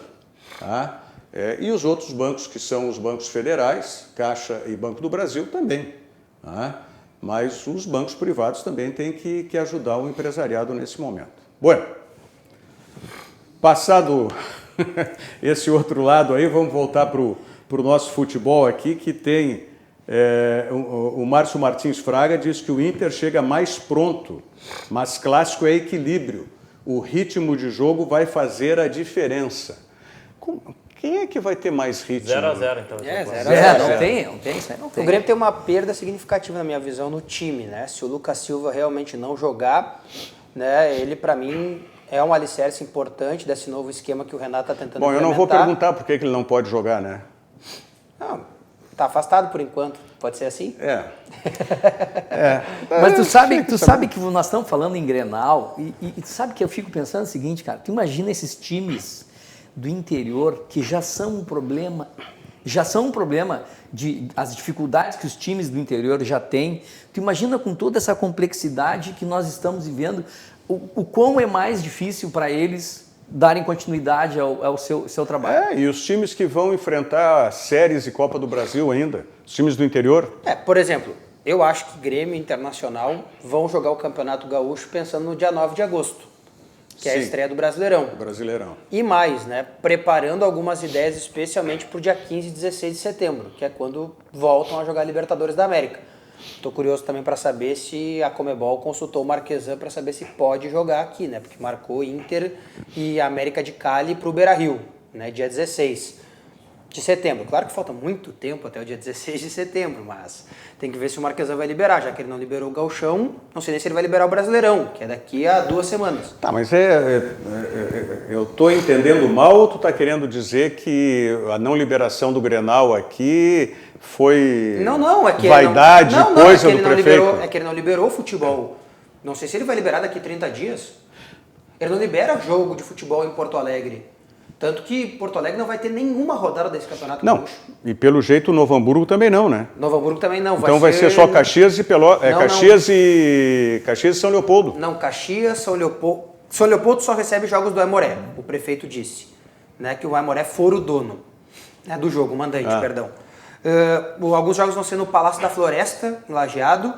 [SPEAKER 3] tá? E os outros bancos, que são os bancos federais, Caixa e Banco do Brasil, também. Tá? Mas os bancos privados também têm que ajudar o empresariado nesse momento. Bueno, passado esse outro lado aí, vamos voltar para o nosso futebol aqui, que tem... o Márcio Martins Fraga diz que o Inter chega mais pronto, mas clássico é equilíbrio. O ritmo de jogo vai fazer a diferença. Quem é que vai ter mais ritmo?
[SPEAKER 4] 0-0, então.
[SPEAKER 5] 0-0.
[SPEAKER 6] Não tem, isso aí não tem.
[SPEAKER 5] O Grêmio tem uma perda significativa, na minha visão, no time, né? Se o Lucas Silva realmente não jogar, né, ele, para mim, é um alicerce importante desse novo esquema que o Renato está tentando implementar.
[SPEAKER 3] Bom, eu não vou perguntar por que ele não pode jogar, né?
[SPEAKER 5] Não, tá afastado por enquanto. Pode ser assim?
[SPEAKER 6] Mas tu sabe que nós estamos falando em Grenal e tu sabe que eu fico pensando o seguinte, cara, tu imagina esses times do interior que já são um problema de as dificuldades que os times do interior já têm. Tu imagina com toda essa complexidade que nós estamos vivendo, o quão é mais difícil para eles darem continuidade ao seu trabalho.
[SPEAKER 3] E os times que vão enfrentar séries e Copa do Brasil ainda, os times do interior.
[SPEAKER 5] Por exemplo, eu acho que Grêmio e Internacional vão jogar o Campeonato Gaúcho pensando no dia 9 de agosto, que é a estreia do Brasileirão.
[SPEAKER 3] Brasileirão.
[SPEAKER 5] E mais, né, preparando algumas ideias especialmente para o dia 15 e 16 de setembro, que é quando voltam a jogar Libertadores da América. Estou curioso também para saber se a Conmebol consultou o Marquesan para saber se pode jogar aqui, né? Porque marcou Inter e América de Cali para o Beira-Rio, né? Dia 16 de setembro. Claro que falta muito tempo até o dia 16 de setembro, mas tem que ver se o Marquesan vai liberar, já que ele não liberou o Gauchão, não sei nem se ele vai liberar o Brasileirão, que é daqui a 2 semanas.
[SPEAKER 3] Tá, mas eu estou entendendo mal ou tu está querendo dizer que a não liberação do Grenal aqui foi vaidade, coisa do prefeito?
[SPEAKER 5] É que ele não liberou o futebol. Não sei se ele vai liberar daqui 30 dias. Ele não libera jogo de futebol em Porto Alegre. Tanto que Porto Alegre não vai ter nenhuma rodada desse campeonato.
[SPEAKER 3] Não, e pelo jeito o Novo Hamburgo também não, né?
[SPEAKER 5] Novo Hamburgo também não.
[SPEAKER 3] Então vai ser só Caxias e Caxias e São Leopoldo.
[SPEAKER 5] Não, Caxias, São Leopoldo. São Leopoldo só recebe jogos do Aimoré, o prefeito disse. Né, que o Aimoré for o dono, né, do jogo, o mandante, perdão. Alguns jogos vão ser no Palácio da Floresta, em Lajeado,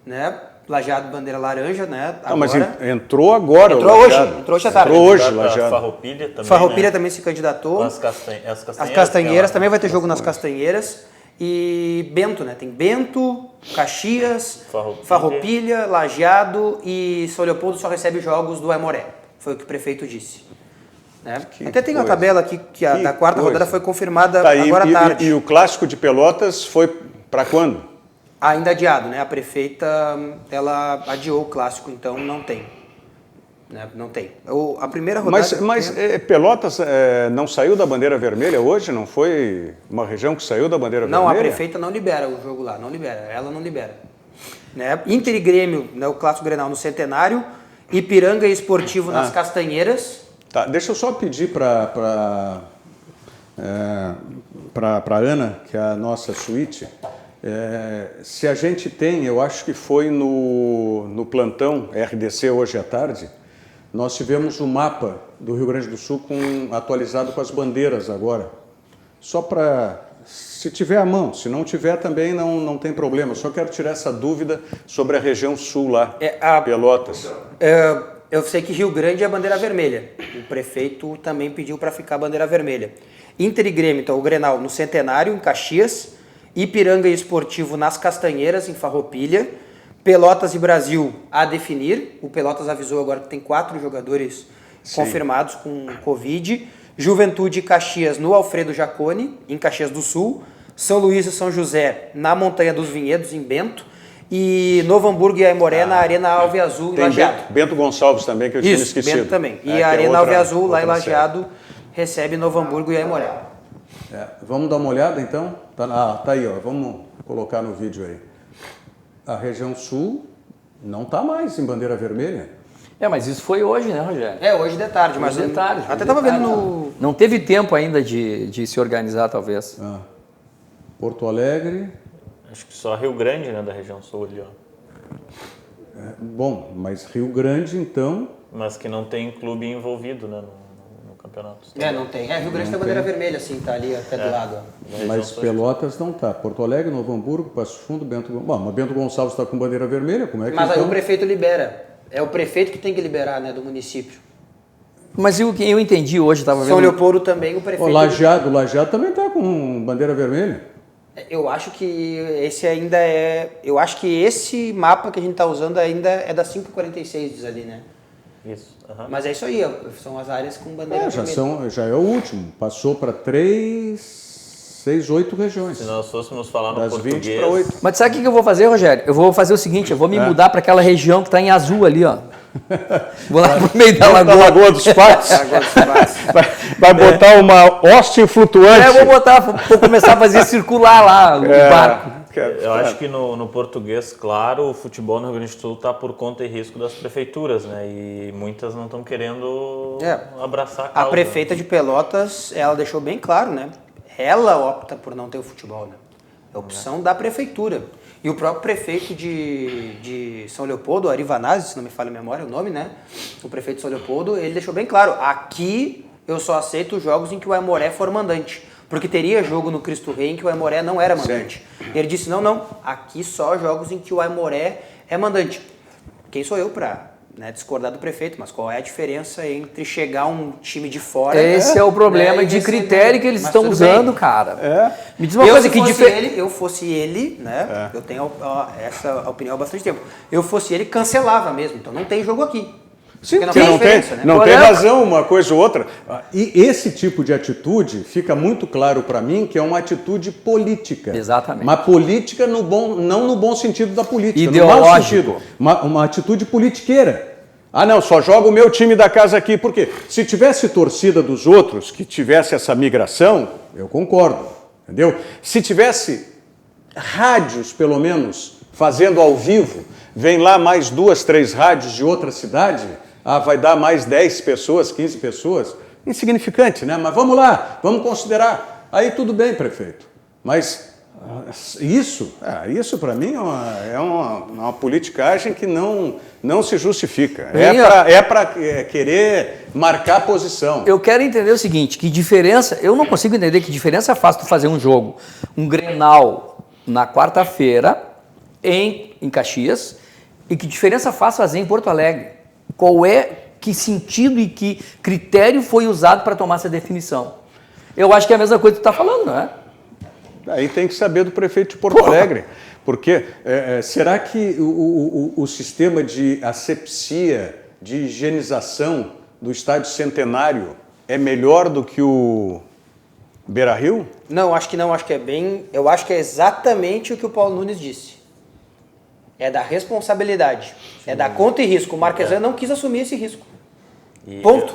[SPEAKER 5] né? Lajeado, bandeira laranja, né?
[SPEAKER 3] Não, mas entrou agora.
[SPEAKER 5] Entrou hoje à tarde.
[SPEAKER 3] Entrou hoje, Lajeado.
[SPEAKER 4] Farroupilha também.
[SPEAKER 5] Farroupilha também se candidatou.
[SPEAKER 4] As
[SPEAKER 5] Castanheiras também vai ter jogo nas Castanheiras. E Bento, né? Tem Bento, Caxias, Farroupilha, Lajeado e São Leopoldo só recebe jogos do Aimoré. Foi o que o prefeito disse. Né? Até tem uma tabela aqui que da quarta rodada foi confirmada agora à tarde.
[SPEAKER 3] E o clássico de Pelotas foi para quando?
[SPEAKER 5] Ainda adiado, né? A prefeita, ela adiou o clássico, então não tem. Né? Não tem. A primeira rodada...
[SPEAKER 3] Mas Pelotas não saiu da bandeira vermelha hoje? Não foi uma região que saiu da bandeira vermelha?
[SPEAKER 5] Não, a prefeita não libera o jogo lá, não libera. Ela não libera. Né? Inter e Grêmio, né? O clássico Grenal no Centenário, Ipiranga e Esportivo nas Castanheiras.
[SPEAKER 3] Tá, deixa eu só pedir para Ana, que é a nossa suíte, se a gente tem, eu acho que foi no plantão RDC hoje à tarde, nós tivemos o mapa do Rio Grande do Sul atualizado com as bandeiras agora. Só para, se tiver à mão, se não tiver também não tem problema. Eu só quero tirar essa dúvida sobre a região sul lá, Pelotas.
[SPEAKER 5] Eu sei que Rio Grande é a bandeira vermelha. O prefeito também pediu para ficar a bandeira vermelha. Inter e Grêmio, então o Grenal no Centenário, em Caxias. Ipiranga e Esportivo nas Castanheiras, em Farroupilha. Pelotas e Brasil a definir. O Pelotas avisou agora que tem 4 jogadores confirmados com Covid. Juventude e Caxias no Alfredo Jaconi, em Caxias do Sul. São Luís e São José na Montanha dos Vinhedos, em Bento. E Novo Hamburgo e Aimoré na Arena Alve Azul, em
[SPEAKER 3] Tem
[SPEAKER 5] Lajeado.
[SPEAKER 3] Bento Gonçalves também, que eu tinha esquecido.
[SPEAKER 5] Bento também. E
[SPEAKER 3] que
[SPEAKER 5] a
[SPEAKER 3] é
[SPEAKER 5] Arena Alve Azul, lá em
[SPEAKER 3] outra série.
[SPEAKER 5] Lajeado, recebe Novo Hamburgo e Aimoré.
[SPEAKER 3] Vamos dar uma olhada então? Tá aí, ó. Vamos colocar no vídeo aí. A região sul não está mais em bandeira vermelha.
[SPEAKER 6] Mas isso foi hoje, né, Rogério?
[SPEAKER 5] Hoje de tarde, mas
[SPEAKER 6] Hoje de tarde.
[SPEAKER 5] até estava vendo no...
[SPEAKER 6] Não teve tempo ainda de se organizar, talvez.
[SPEAKER 3] Porto Alegre.
[SPEAKER 4] Acho que só Rio Grande, né, da região sul ali, ó.
[SPEAKER 3] Bom, mas Rio Grande, então...
[SPEAKER 4] Mas que não tem clube envolvido, né, no campeonato.
[SPEAKER 5] não tem. Rio Grande tem bandeira vermelha, assim, tá ali até do lado. Ó.
[SPEAKER 3] Mas Pelotas não tá. Porto Alegre, Novo Hamburgo, Passo Fundo, Bento... Bom, mas Bento Gonçalves está com bandeira vermelha, como é que
[SPEAKER 5] Mas
[SPEAKER 3] então...
[SPEAKER 5] aí o prefeito libera. É o prefeito que tem que liberar, né, do município.
[SPEAKER 6] Mas eu entendi hoje, estava vendo...
[SPEAKER 5] São Leopoldo também, o prefeito...
[SPEAKER 3] Lajeado também está com bandeira vermelha.
[SPEAKER 5] Eu acho que esse ainda é... Eu acho que esse mapa que a gente está usando ainda é da 546, diz ali, né?
[SPEAKER 4] Isso.
[SPEAKER 5] Mas é isso aí, ó, são as áreas com bandeira vermelha.
[SPEAKER 3] Já é o último. Passou para 8 regiões.
[SPEAKER 4] Se nós fôssemos falar no
[SPEAKER 3] Das
[SPEAKER 4] português...
[SPEAKER 3] 20 para 8.
[SPEAKER 6] Mas sabe o que eu vou fazer, Rogério? Eu vou fazer o seguinte, eu vou me mudar para aquela região que está em azul ali, ó. Vou lá pro meio da
[SPEAKER 3] Lagoa dos Patos. Vai botar uma hoste flutuante.
[SPEAKER 6] Vou começar a fazer circular lá o barco.
[SPEAKER 4] Eu acho que no português, claro, o futebol no Rio Grande do Sul está por conta e risco das prefeituras, né? E muitas não estão querendo abraçar a causa.
[SPEAKER 5] A prefeita de Pelotas, ela deixou bem claro, né? Ela opta por não ter o futebol, né? É opção da prefeitura. E o próprio prefeito de São Leopoldo, Ari Vanazzi, se não me falha a memória o nome, né? O prefeito de São Leopoldo, ele deixou bem claro, aqui eu só aceito os jogos em que o Aimoré for mandante. Porque teria jogo no Cristo Rei em que o Aimoré não era mandante. Ele disse, não, aqui só jogos em que o Aimoré é mandante. Quem sou eu para discordar do prefeito, mas qual é a diferença entre chegar um time de fora...
[SPEAKER 6] Esse é o problema de critério que eles estão usando, cara. Me diz uma coisa que diferente.
[SPEAKER 5] Eu fosse ele, né? Eu tenho essa opinião há bastante tempo. Eu fosse ele, cancelava mesmo. Então não tem jogo aqui.
[SPEAKER 3] Sim, não tem razão uma coisa ou outra. E esse tipo de atitude fica muito claro para mim que é uma atitude política.
[SPEAKER 6] Exatamente.
[SPEAKER 3] Uma política não no bom sentido da política,
[SPEAKER 6] ideológico.
[SPEAKER 3] No mau sentido. Uma atitude politiqueira. Não, só joga o meu time da casa aqui. Por quê? Se tivesse torcida dos outros, que tivesse essa migração, eu concordo. Entendeu? Se tivesse rádios, pelo menos, fazendo ao vivo, vem lá mais 2, 3 rádios de outra cidade... vai dar mais 10 pessoas, 15 pessoas. Insignificante, né? Mas vamos lá, vamos considerar. Aí tudo bem, prefeito. Mas isso para mim é uma politicagem que não se justifica. É para querer marcar posição.
[SPEAKER 6] Eu quero entender o seguinte, que diferença... Eu não consigo entender que diferença faz tu fazer um jogo, um Grenal, na quarta-feira, em Caxias, e que diferença faz fazer em Porto Alegre. Que sentido e que critério foi usado para tomar essa definição? Eu acho que é a mesma coisa que tu está falando, não é?
[SPEAKER 3] Aí tem que saber do prefeito de Porto Alegre. Porque será que o sistema de asepsia, de higienização do estádio Centenário é melhor do que o Beira-Rio?
[SPEAKER 5] Não, acho que não. Eu acho que é exatamente o que o Paulo Nunes disse. É da responsabilidade. É da conta e risco. O Marquesan não quis assumir esse risco. Ponto.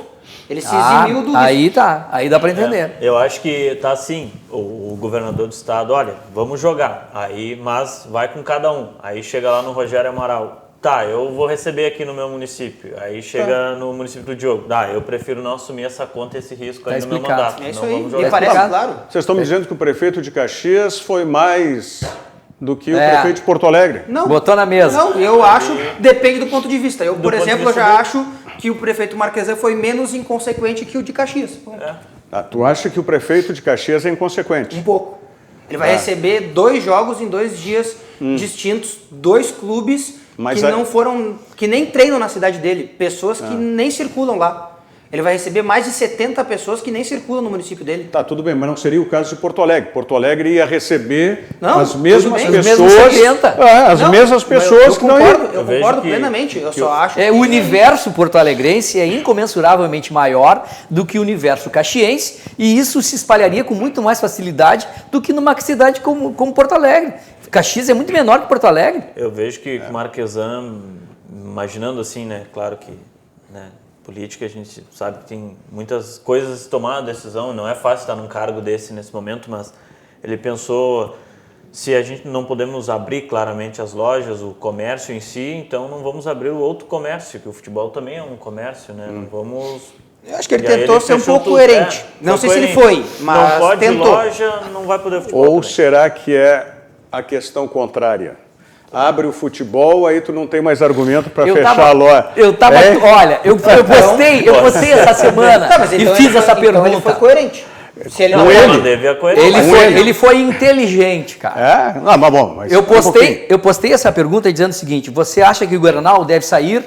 [SPEAKER 5] Ele se eximiu do risco.
[SPEAKER 6] Aí tá. Aí dá para entender.
[SPEAKER 4] Eu acho que tá assim. O governador do estado, olha, vamos jogar. Mas vai com cada um. Aí chega lá no Rogério Amaral. Eu vou receber aqui no meu município. Aí chega no município do Diogo. Eu prefiro não assumir essa conta, esse risco aí no meu mandato.
[SPEAKER 5] É isso
[SPEAKER 4] não
[SPEAKER 5] aí.
[SPEAKER 4] Vamos jogar.
[SPEAKER 5] E parece claro.
[SPEAKER 3] Vocês estão me dizendo que o prefeito de Caxias foi mais... do que o prefeito de Porto Alegre.
[SPEAKER 5] Não.
[SPEAKER 6] Botou na mesa.
[SPEAKER 5] Não, eu acho, depende do ponto de vista. Eu, por exemplo, já acho que o prefeito Marquesan foi menos inconsequente que o de Caxias.
[SPEAKER 3] Tu acha que o prefeito de Caxias é inconsequente?
[SPEAKER 5] Um pouco. Ele vai receber 2 jogos em 2 dias distintos, 2 clubes que nem treinam na cidade dele, pessoas que nem circulam lá. Ele vai receber mais de 70 pessoas que nem circulam no município dele.
[SPEAKER 3] Tá, tudo bem, mas não seria o caso de Porto Alegre. Porto Alegre ia receber
[SPEAKER 5] Não,
[SPEAKER 3] as mesmas
[SPEAKER 5] tudo bem.
[SPEAKER 3] pessoas.
[SPEAKER 6] Os mesmos 70.
[SPEAKER 3] As
[SPEAKER 5] Não,
[SPEAKER 3] mesmas
[SPEAKER 5] mas
[SPEAKER 3] pessoas que não iam.
[SPEAKER 5] Eu
[SPEAKER 4] vejo
[SPEAKER 5] concordo
[SPEAKER 4] que-
[SPEAKER 5] plenamente. Eu só acho
[SPEAKER 6] O universo porto-alegrense é incomensuravelmente maior do que o universo caxiense e isso se espalharia com muito mais facilidade do que numa cidade como Porto Alegre. Caxias é muito menor que Porto Alegre.
[SPEAKER 4] Eu vejo que o Marquesan, imaginando assim, né? Claro que, né, política a gente sabe que tem muitas coisas a se tomar a decisão, não é fácil estar num cargo desse nesse momento, mas ele pensou, se a gente não podemos abrir claramente as lojas, o comércio em si, então não vamos abrir o outro comércio, que o futebol também é um comércio, né? Não vamos...
[SPEAKER 5] Eu acho que ele
[SPEAKER 4] E aí
[SPEAKER 5] tentou ser um
[SPEAKER 4] fechou
[SPEAKER 5] pouco
[SPEAKER 4] tudo,
[SPEAKER 5] coerente.
[SPEAKER 4] é,
[SPEAKER 5] Não sei
[SPEAKER 4] coerente.
[SPEAKER 5] se ele foi, mas
[SPEAKER 4] não pode
[SPEAKER 5] tentou.
[SPEAKER 4] loja, não vai poder futebol
[SPEAKER 3] Ou
[SPEAKER 4] também.
[SPEAKER 3] será que é a questão contrária? Abre o futebol, aí tu não tem mais argumento para fechar a loja.
[SPEAKER 6] Olha, eu postei essa semana
[SPEAKER 5] Tá, mas
[SPEAKER 6] e
[SPEAKER 5] então
[SPEAKER 6] fiz
[SPEAKER 5] ele foi-
[SPEAKER 6] essa
[SPEAKER 5] então ele foi
[SPEAKER 6] pergunta.
[SPEAKER 5] coerente. Se ele não
[SPEAKER 3] Com
[SPEAKER 5] foi-
[SPEAKER 3] ele?
[SPEAKER 4] Mas teve a coerência.
[SPEAKER 6] Ele foi inteligente, cara.
[SPEAKER 3] É? Não, mas bom. Mas
[SPEAKER 6] Eu
[SPEAKER 3] um pouquinho.
[SPEAKER 6] postei essa pergunta dizendo o seguinte: você acha que o Grenal deve sair?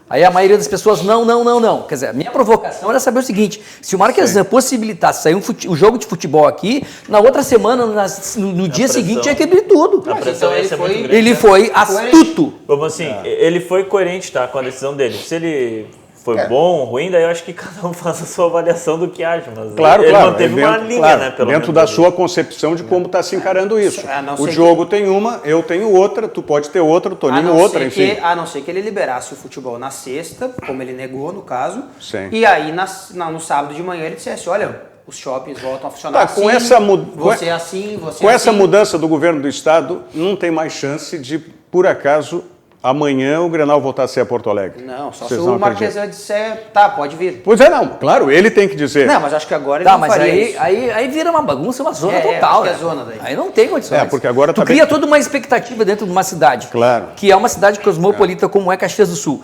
[SPEAKER 6] Aí a maioria das pessoas, não. Quer dizer, a minha provocação era saber o seguinte: se o Marquesan possibilitasse sair um jogo de futebol aqui, na outra semana, no dia
[SPEAKER 4] pressão.
[SPEAKER 6] seguinte, tinha que abrir tudo.
[SPEAKER 4] A pressão
[SPEAKER 5] então
[SPEAKER 4] ia
[SPEAKER 5] ele
[SPEAKER 4] ser
[SPEAKER 5] foi-
[SPEAKER 4] muito grande.
[SPEAKER 6] Ele foi astuto.
[SPEAKER 4] Vamos assim, ele foi coerente, tá, com a decisão dele. Se ele foi bom ou ruim, daí eu acho que cada um faz a sua avaliação do que acha. Mas
[SPEAKER 3] Claro,
[SPEAKER 4] ele
[SPEAKER 3] claro.
[SPEAKER 4] manteve
[SPEAKER 3] é
[SPEAKER 4] uma
[SPEAKER 3] dentro,
[SPEAKER 4] linha,
[SPEAKER 3] claro,
[SPEAKER 4] né? Pelo
[SPEAKER 3] dentro
[SPEAKER 4] menos
[SPEAKER 3] da
[SPEAKER 4] ali.
[SPEAKER 3] sua concepção de como está se encarando isso.
[SPEAKER 5] A não
[SPEAKER 3] O
[SPEAKER 5] ser
[SPEAKER 3] jogo tem uma, eu tenho outra, tu pode ter outra, o
[SPEAKER 5] A
[SPEAKER 3] Toninho
[SPEAKER 5] não,
[SPEAKER 3] outra,
[SPEAKER 5] ser
[SPEAKER 3] enfim.
[SPEAKER 5] que, a não ser que ele liberasse o futebol na sexta, como ele negou no caso,
[SPEAKER 3] Sim.
[SPEAKER 5] e aí no sábado de manhã ele dissesse, olha, os shoppings voltam a funcionar
[SPEAKER 3] Tá, com
[SPEAKER 5] assim,
[SPEAKER 3] essa
[SPEAKER 5] você assim, você
[SPEAKER 3] Com
[SPEAKER 5] assim.
[SPEAKER 3] essa mudança do governo do estado, não tem mais chance de, por acaso, amanhã o Grenal voltar a ser a Porto Alegre.
[SPEAKER 5] Não, só
[SPEAKER 3] Vocês
[SPEAKER 5] se
[SPEAKER 3] não
[SPEAKER 5] o Marquesan disser, tá, pode vir.
[SPEAKER 3] Pois é, não. Claro, ele tem que dizer.
[SPEAKER 5] Não, mas acho que agora ele
[SPEAKER 6] Tá,
[SPEAKER 5] não
[SPEAKER 6] mas
[SPEAKER 5] faria
[SPEAKER 6] aí,
[SPEAKER 5] isso.
[SPEAKER 6] aí vira uma bagunça, uma zona
[SPEAKER 5] É,
[SPEAKER 6] total.
[SPEAKER 5] acho que é
[SPEAKER 6] né?
[SPEAKER 5] zona daí.
[SPEAKER 6] Aí não tem condições.
[SPEAKER 3] É, porque agora
[SPEAKER 6] tu
[SPEAKER 3] tá
[SPEAKER 6] cria
[SPEAKER 3] bem-
[SPEAKER 6] toda uma expectativa dentro de uma cidade.
[SPEAKER 3] Claro.
[SPEAKER 6] Que é uma cidade cosmopolita como é Caxias do Sul.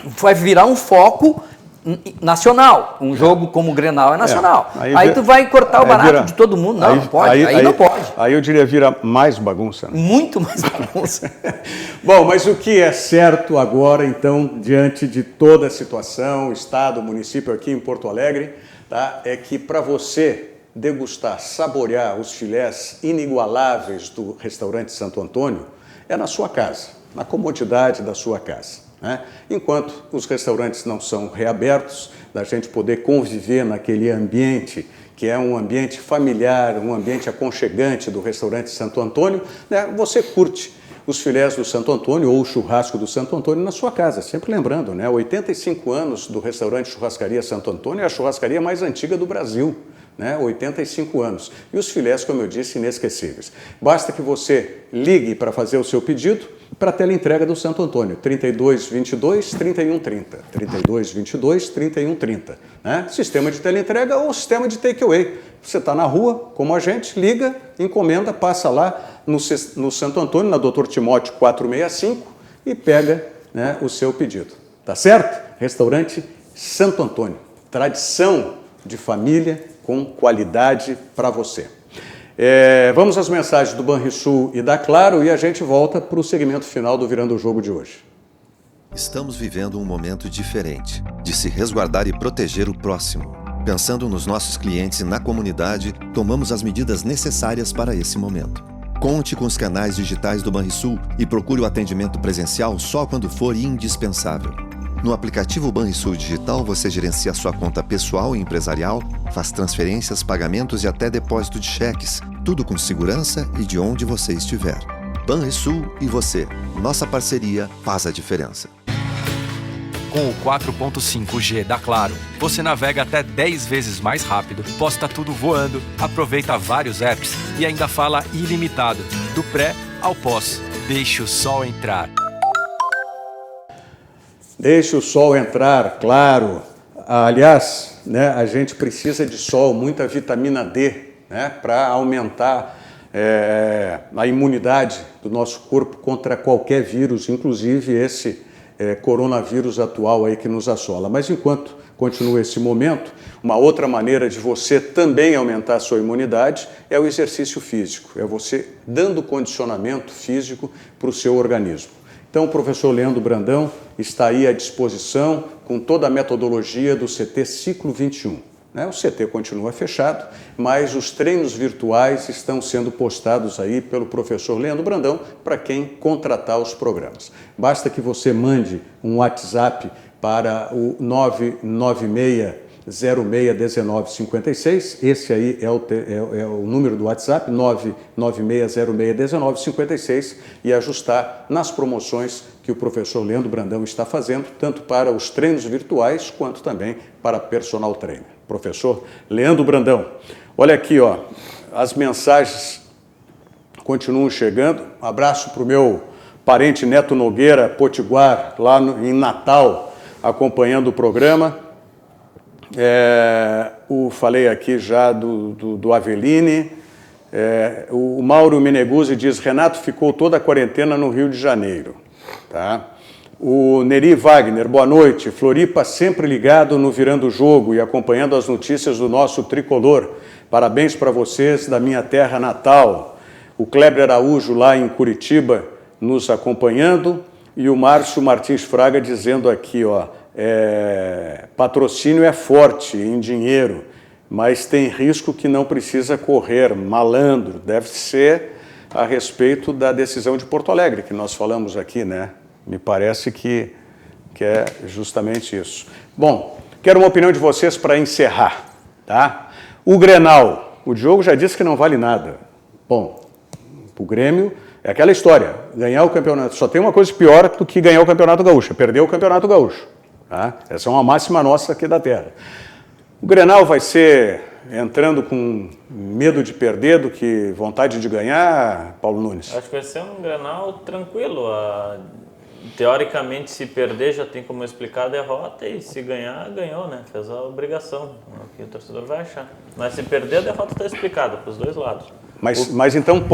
[SPEAKER 6] Vai virar um foco nacional. Um jogo como o Grenal é nacional. Aí tu vai cortar o barato de todo mundo. Não, não pode. Aí não pode.
[SPEAKER 3] Aí eu diria vira mais bagunça. Né?
[SPEAKER 6] Muito mais bagunça.
[SPEAKER 3] Bom, mas o que é certo agora, então, diante de toda a situação, estado, município aqui em Porto Alegre, tá, é que para você degustar, saborear os filés inigualáveis do restaurante Santo Antônio, é na sua casa, na comodidade da sua casa. Né? Enquanto os restaurantes não são reabertos, da gente poder conviver naquele ambiente que é um ambiente familiar, um ambiente aconchegante do restaurante Santo Antônio, né? Você curte os filés do Santo Antônio ou o churrasco do Santo Antônio na sua casa. Sempre lembrando, né? 85 anos do restaurante Churrascaria Santo Antônio é a churrascaria mais antiga do Brasil. Né? 85 anos. E os filés, como eu disse, inesquecíveis. Basta que você ligue para fazer o seu pedido para a teleentrega do Santo Antônio, 3222 3130. 3222 3130. Né? Sistema de teleentrega ou sistema de takeaway. Você está na rua, como a gente, liga, encomenda, passa lá no Santo Antônio, na Dr. Timóteo 465 e pega, né, o seu pedido. Tá certo? Restaurante Santo Antônio. Tradição de família com qualidade para você. Vamos às mensagens do Banrisul e da Claro e a gente volta para o segmento final do Virando o Jogo de hoje.
[SPEAKER 8] Estamos vivendo um momento diferente de se resguardar e proteger o próximo. Pensando nos nossos clientes e na comunidade, tomamos as medidas necessárias para esse momento. Conte com os canais digitais do Banrisul e procure o atendimento presencial só quando for indispensável. No aplicativo Banrisul Digital, você gerencia sua conta pessoal e empresarial, faz transferências, pagamentos e até depósito de cheques, tudo com segurança e de onde você estiver. Banrisul e você. Nossa parceria faz a diferença.
[SPEAKER 2] Com o 4.5G da Claro, você navega até 10 vezes mais rápido, posta tudo voando, aproveita vários apps e ainda fala ilimitado, do pré ao pós. Deixe o sol entrar.
[SPEAKER 3] Deixe o sol entrar, claro. Aliás, né, a gente precisa de sol, muita vitamina D, né, para aumentar a imunidade do nosso corpo contra qualquer vírus, inclusive esse coronavírus atual aí que nos assola. Mas enquanto continua esse momento, uma outra maneira de você também aumentar a sua imunidade é o exercício físico, é você dando condicionamento físico para o seu organismo. Então, o professor Leandro Brandão está aí à disposição com toda a metodologia do CT Ciclo 21. O CT continua fechado, mas os treinos virtuais estão sendo postados aí pelo professor Leandro Brandão para quem contratar os programas. Basta que você mande um WhatsApp para o 996061956, esse aí é o número do WhatsApp, 996061956, e ajustar nas promoções que o professor Leandro Brandão está fazendo, tanto para os treinos virtuais quanto também para personal trainer. Professor Leandro Brandão, olha aqui, ó, as mensagens continuam chegando. Um abraço para o meu parente Neto Nogueira Potiguar, lá em Natal, acompanhando o programa. Falei aqui já do Aveline. O Mauro Meneguzzi diz: Renato ficou toda a quarentena no Rio de Janeiro. Tá? O Neri Wagner, boa noite. Floripa sempre ligado no Virando o Jogo e acompanhando as notícias do nosso tricolor. Parabéns para vocês da minha terra natal. O Kleber Araújo lá em Curitiba nos acompanhando e o Márcio Martins Fraga dizendo aqui, ó, patrocínio é forte em dinheiro, mas tem risco que não precisa correr, malandro. Deve ser a respeito da decisão de Porto Alegre que nós falamos aqui, né? Me parece que é justamente isso. Bom, quero uma opinião de vocês para encerrar, tá? O Grenal, o Diogo já disse que não vale nada. Bom, o Grêmio é aquela história, ganhar o campeonato. Só tem uma coisa pior do que ganhar o Campeonato Gaúcho, é perder o Campeonato Gaúcho. Tá? Essa é uma máxima nossa aqui da terra. O Grenal vai ser entrando com medo de perder do que vontade de ganhar, Paulo Nunes?
[SPEAKER 4] Acho que vai ser um Grenal tranquilo. Teoricamente, se perder, já tem como explicar a derrota, e se ganhar, ganhou, né? Fez a obrigação, o que o torcedor vai achar. Mas se perder, a derrota está explicada para os dois lados.
[SPEAKER 3] Mas então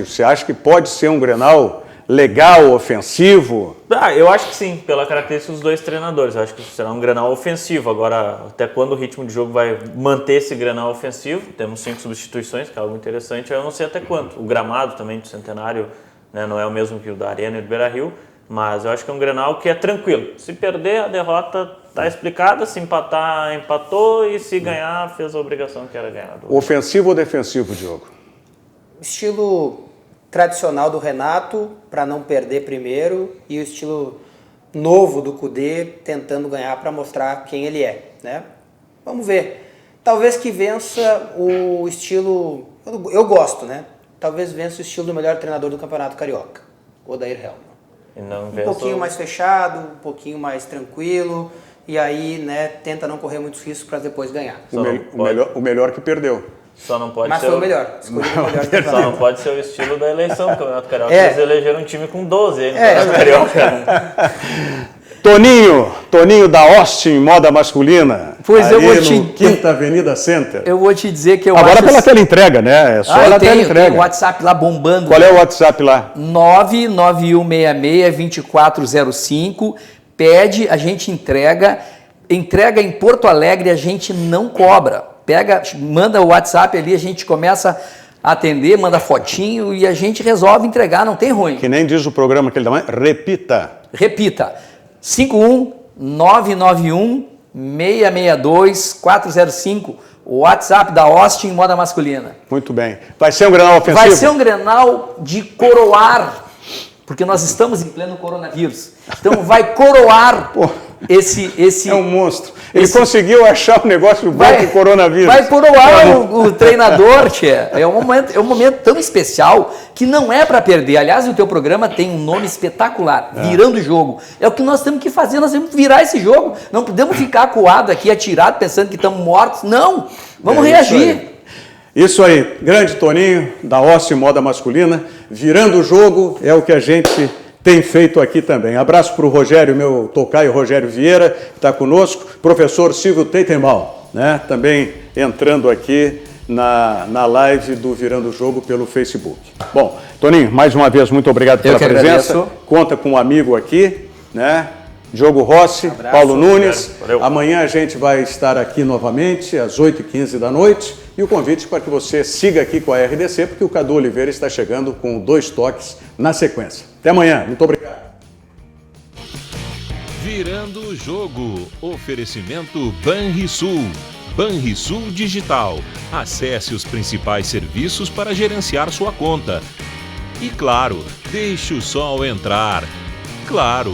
[SPEAKER 3] você acha que pode ser um Grenal legal, ofensivo?
[SPEAKER 4] Eu acho que sim, pela característica dos dois treinadores. Eu acho que será um Grenal ofensivo. Agora, até quando o ritmo de jogo vai manter esse Grenal ofensivo? Temos 5 substituições, que é algo interessante. Eu não sei até quanto. O gramado também do Centenário, né, não é o mesmo que o da Arena e do Beira-Rio, mas eu acho que é um Grenal que é tranquilo. Se perder, a derrota está explicada. Se empatar, empatou. E se ganhar, fez a obrigação que era ganhar.
[SPEAKER 3] Ofensivo ou defensivo, Diogo?
[SPEAKER 5] Estilo tradicional do Renato, para não perder primeiro, e o estilo novo do Kudê, tentando ganhar para mostrar quem ele é, né? Vamos ver. Talvez que vença o estilo... Eu gosto, né? Talvez vença o estilo do melhor treinador do Campeonato Carioca, o Odair Hellmann.
[SPEAKER 4] Um
[SPEAKER 5] pouquinho mais fechado, um pouquinho mais tranquilo, e aí, né, tenta não correr muitos riscos para depois ganhar.
[SPEAKER 3] O melhor que perdeu.
[SPEAKER 4] Só não pode
[SPEAKER 5] Mas
[SPEAKER 4] ser
[SPEAKER 5] foi o melhor.
[SPEAKER 4] Só não pode ser o estilo da eleição do Campeonato Carioca. Eles elegeram um time com 12 aí no Campeonato Carioca.
[SPEAKER 3] Toninho da Austin, moda masculina.
[SPEAKER 6] Pois eu vou te...
[SPEAKER 3] Quinta Avenida Center.
[SPEAKER 6] Eu vou te dizer que eu
[SPEAKER 3] Agora
[SPEAKER 6] acho...
[SPEAKER 3] pela teleentrega, né? É só pela teleentrega.
[SPEAKER 6] Tem o WhatsApp lá bombando.
[SPEAKER 3] Qual é o WhatsApp lá?
[SPEAKER 6] 99166-2405. Pede, a gente entrega. Entrega em Porto Alegre, a gente não cobra. Manda o WhatsApp ali, a gente começa a atender, manda fotinho e a gente resolve entregar, não tem ruim.
[SPEAKER 3] Que nem diz o programa aquele da manhã, repita.
[SPEAKER 6] 51-991-662-405, o WhatsApp da Austin Moda Masculina.
[SPEAKER 3] Muito bem. Vai ser um Grenal ofensivo?
[SPEAKER 6] Vai ser um Grenal de coroar, porque nós estamos em pleno coronavírus. Então vai coroar esse...
[SPEAKER 3] É um monstro. Ele conseguiu achar um negócio bom com o coronavírus.
[SPEAKER 6] Vai coroar o treinador, tia. É um momento tão especial que não é para perder. Aliás, o teu programa tem um nome espetacular, Virando o Jogo. É o que nós temos que fazer, nós temos que virar esse jogo. Não podemos ficar acuado aqui, atirado, pensando que estamos mortos. Não, vamos reagir.
[SPEAKER 3] Isso aí, grande Toninho, da Austin Moda Masculina. Virando o jogo é o que a gente tem feito aqui também. Abraço para o Rogério, meu tocaio Rogério Vieira, que está conosco. Professor Silvio Teitemal, né? Também entrando aqui na live do Virando o Jogo pelo Facebook. Bom, Toninho, mais uma vez, muito obrigado pela presença.
[SPEAKER 6] Agradeço.
[SPEAKER 3] Conta com um amigo aqui, né? Diogo Rossi,
[SPEAKER 5] Abraço,
[SPEAKER 3] Paulo Nunes.
[SPEAKER 4] Valeu.
[SPEAKER 3] Amanhã a gente vai estar aqui novamente, às 8h15 da noite. E o convite para que você siga aqui com a RDC, porque o Cadu Oliveira está chegando com 2 toques na sequência. Até amanhã. Muito obrigado.
[SPEAKER 1] Virando o Jogo. Oferecimento Banrisul. Banrisul Digital. Acesse os principais serviços para gerenciar sua conta. E claro, deixe o sol entrar. Claro,